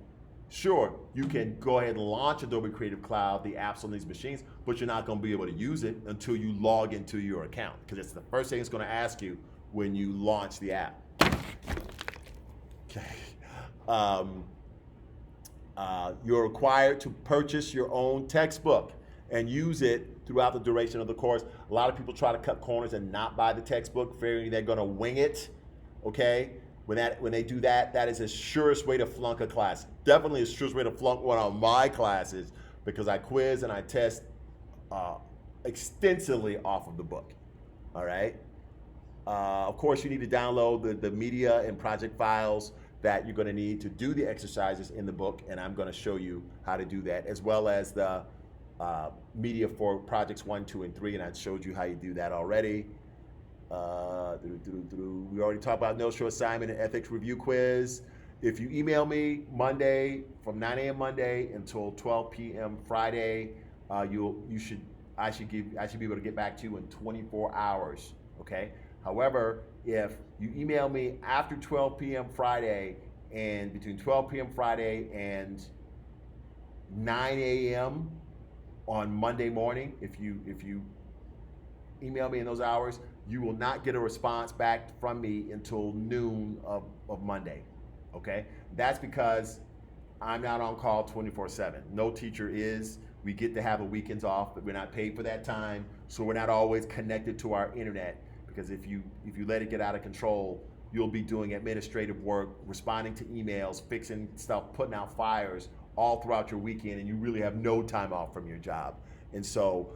Sure, you can go ahead and launch Adobe Creative Cloud, the apps on these machines, but you're not gonna be able to use it until you log into your account, because it's the first thing it's gonna ask you when you launch the app. Okay. You're required to purchase your own textbook and use it throughout the duration of the course. A lot of people try to cut corners and not buy the textbook, figuring they're gonna wing it, okay? When they do that, that is the surest way to flunk a class. Definitely the surest way to flunk one of my classes, because I quiz and I test extensively off of the book, all right? Of course, you need to download the media and project files that you're gonna need to do the exercises in the book, and I'm gonna show you how to do that, as well as the media for projects 1, 2, and 3, and I showed you how you do that already. We already talked about no show assignment and ethics review quiz. If you email me Monday from 9 a.m. Monday until 12 p.m. Friday, I should be able to get back to you in 24 hours. Okay. However, if you email me after 12 p.m. Friday and between 12 p.m. Friday and 9 a.m. on Monday morning, if you email me in those hours, you will not get a response back from me until noon of Monday, okay? That's because I'm not on call 24/7. No teacher is. We get to have the weekends off, but we're not paid for that time, so we're not always connected to our internet, because if you let it get out of control, you'll be doing administrative work, responding to emails, fixing stuff, putting out fires all throughout your weekend, and you really have no time off from your job. And so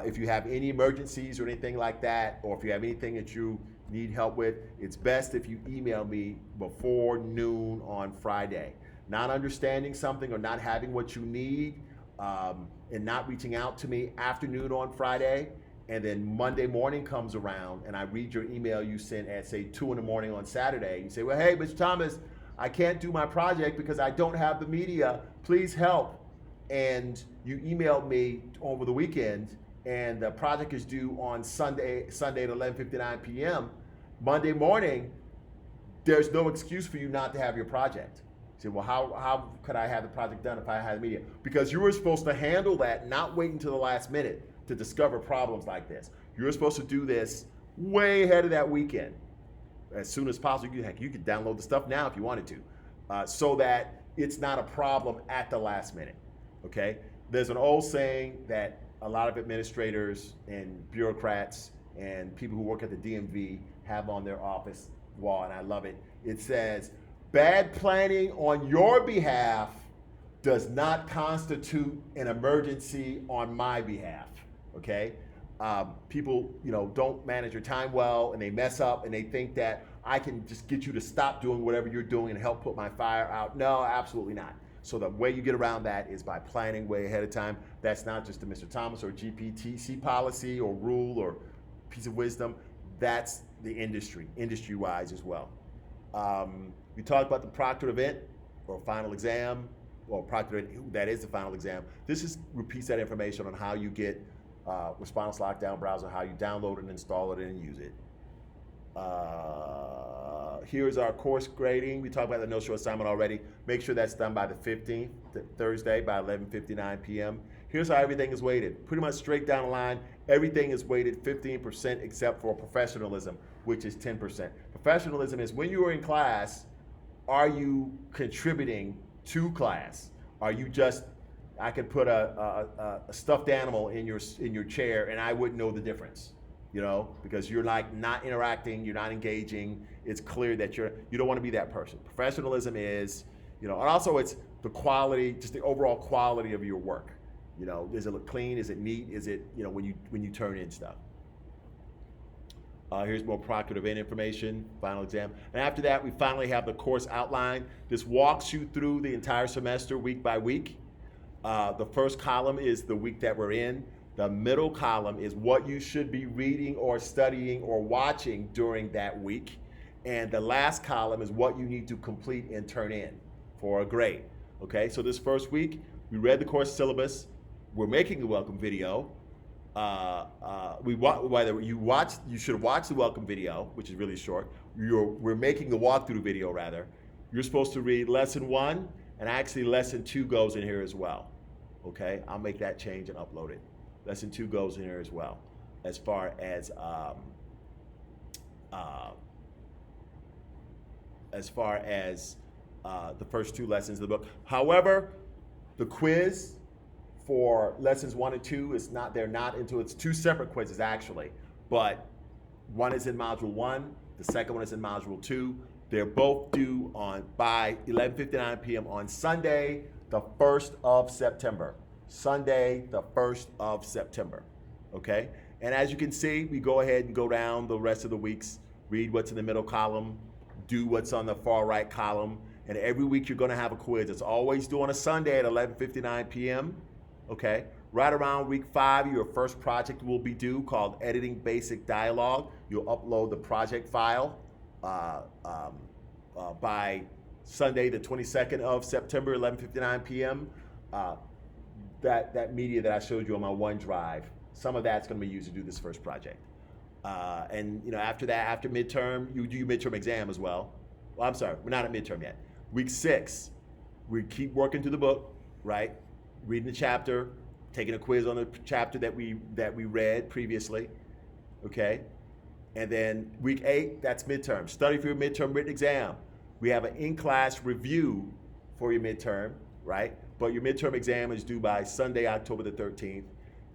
if you have any emergencies or anything like that, or if you have anything that you need help with, it's best if you email me before noon on Friday. Not understanding something or not having what you need and not reaching out to me after noon on Friday, and then Monday morning comes around and I read your email you sent at, say, 2 in the morning on Saturday. You say, well, hey, Mr. Thomas, I can't do my project because I don't have the media. Please help. And you emailed me over the weekend, and the project is due on Sunday at 11:59 p.m. Monday morning, there's no excuse for you not to have your project. You say, well, how could I have the project done if I had the media? Because you were supposed to handle that, not wait until the last minute to discover problems like this. You were supposed to do this way ahead of that weekend, as soon as possible. You could download the stuff now if you wanted to, so that it's not a problem at the last minute, okay? There's an old saying that a lot of administrators and bureaucrats and people who work at the DMV have on their office wall, and I love it. It says, Bad planning on your behalf does not constitute an emergency on my behalf. Okay, people, don't manage your time well, and they mess up, and they think that I can just get you to stop doing whatever you're doing and help put my fire out. No, absolutely not. So the way you get around that is by planning way ahead of time. That's not just a Mr. Thomas or GPTC policy or rule or piece of wisdom. That's the industry-wise as well. We talked about the proctored event or final exam, or proctored, that is the final exam. This repeats that information on how you get Response Lockdown Browser, how you download it and install it and use it. Here's our course grading. We talked about the no-show assignment already. Make sure that's done by the 15th, Thursday, by 11:59 p.m. Here's how everything is weighted. Pretty much straight down the line, everything is weighted 15% except for professionalism, which is 10%. Professionalism is when you are in class, are you contributing to class? Are you just, I could put a stuffed animal in your chair and I wouldn't know the difference, because you're like not interacting, you're not engaging. It's clear that you don't want to be that person. Professionalism is, and also it's the quality, just the overall quality of your work. Does it look clean? Is it neat? Is it, when you turn in stuff? Here's more proctored event information, final exam. And after that, we finally have the course outline. This walks you through the entire semester, week by week. The first column is the week that we're in. The middle column is what you should be reading or studying or watching during that week. And the last column is what you need to complete and turn in for a grade. Okay, so this first week, we read the course syllabus. We're making a welcome video. You should watch the welcome video, which is really short. We're making the walkthrough video rather. You're supposed to read lesson 1, and actually lesson 2 goes in here as well. Okay, I'll make that change and upload it. Lesson 2 goes in here as well, as far as the first 2 lessons of the book. However, the quiz for lessons 1 and 2 it's 2 separate quizzes actually, but one is in module 1, the second one is in module 2. They're both due by 11:59 p.m. on Sunday, the 1st of September. Sunday, the 1st of September. Okay? And as you can see, we go ahead and go down the rest of the weeks, read what's in the middle column, do what's on the far right column, and every week you're going to have a quiz. It's always due on a Sunday at 11:59 p.m. Okay? Right around week 5, your first project will be due, called Editing Basic Dialogue. You'll upload the project file by Sunday, the 22nd of September, 11:59 p.m. That media that I showed you on my OneDrive, some of that's going to be used to do this first project. And after that, after midterm, you do your midterm exam as well. Well, I'm sorry, we're not at midterm yet. Week 6, we keep working through the book, right? Reading the chapter, taking a quiz on the chapter that we read previously, okay? And then week 8, that's midterm. Study for your midterm written exam. We have an in-class review for your midterm, right? But your midterm exam is due by Sunday, October the 13th.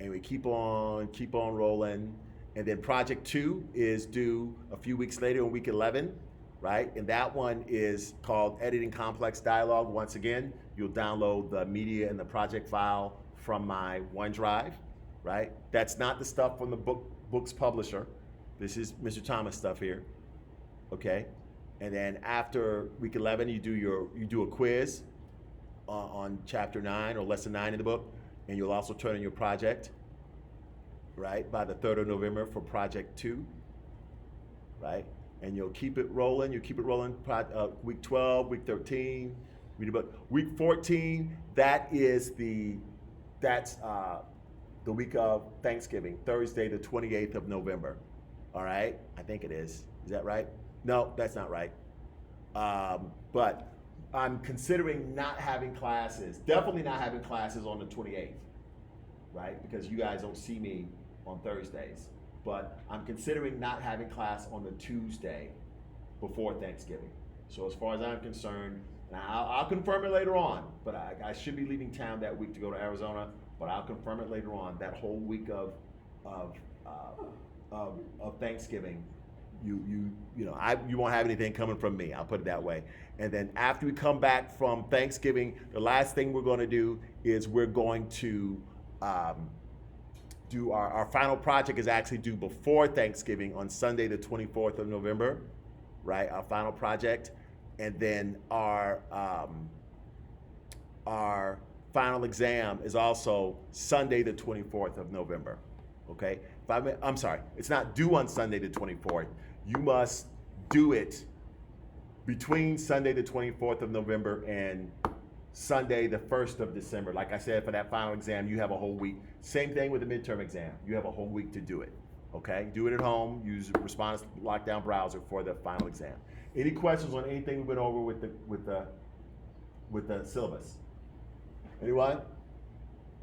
And we keep on rolling. And then project 2 is due a few weeks later on week 11, right? And that one is called Editing Complex Dialogue. Once again, you'll download the media and the project file from my OneDrive, right? That's not the stuff from the book's publisher. This is Mr. Thomas stuff here, okay? And then after week 11, you do a quiz on chapter 9 or lesson 9 in the book, and you'll also turn in your project, right, by the 3rd of November for project 2, right? And you'll keep it rolling. Week 12, week 13, read about week 14. That's the week of Thanksgiving, Thursday, the 28th of November. All right, I think it is. Is that right? No, that's not right. But I'm considering not having classes, definitely not having classes on the 28th, right? Because you guys don't see me on Thursdays. But I'm considering not having class on the Tuesday before Thanksgiving. So as far as I'm concerned, now I'll confirm it later on, but I should be leaving town that week to go to Arizona, but I'll confirm it later on. That whole week of Thanksgiving, you won't have anything coming from me. I'll put it that way. And then after we come back from Thanksgiving, the last thing we're going to do is we're going to do our final project is actually due before Thanksgiving on Sunday, the 24th of November, right? Our final project. And then our final exam is also Sunday, the 24th of November, okay? I'm sorry, it's not due on Sunday, the 24th. You must do it between Sunday, the 24th of November and Sunday, the 1st of December. Like I said, for that final exam, you have a whole week. Same thing with the midterm exam. You have a whole week to do it, okay? Do it at home. Use the Response Lockdown browser for the final exam. Any questions on anything we went over with the syllabus? Anyone?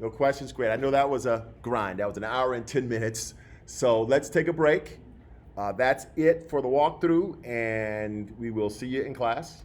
No questions? Great. I know that was a grind. That was an hour and 10 minutes. So let's take a break. That's it for the walkthrough, and we will see you in class.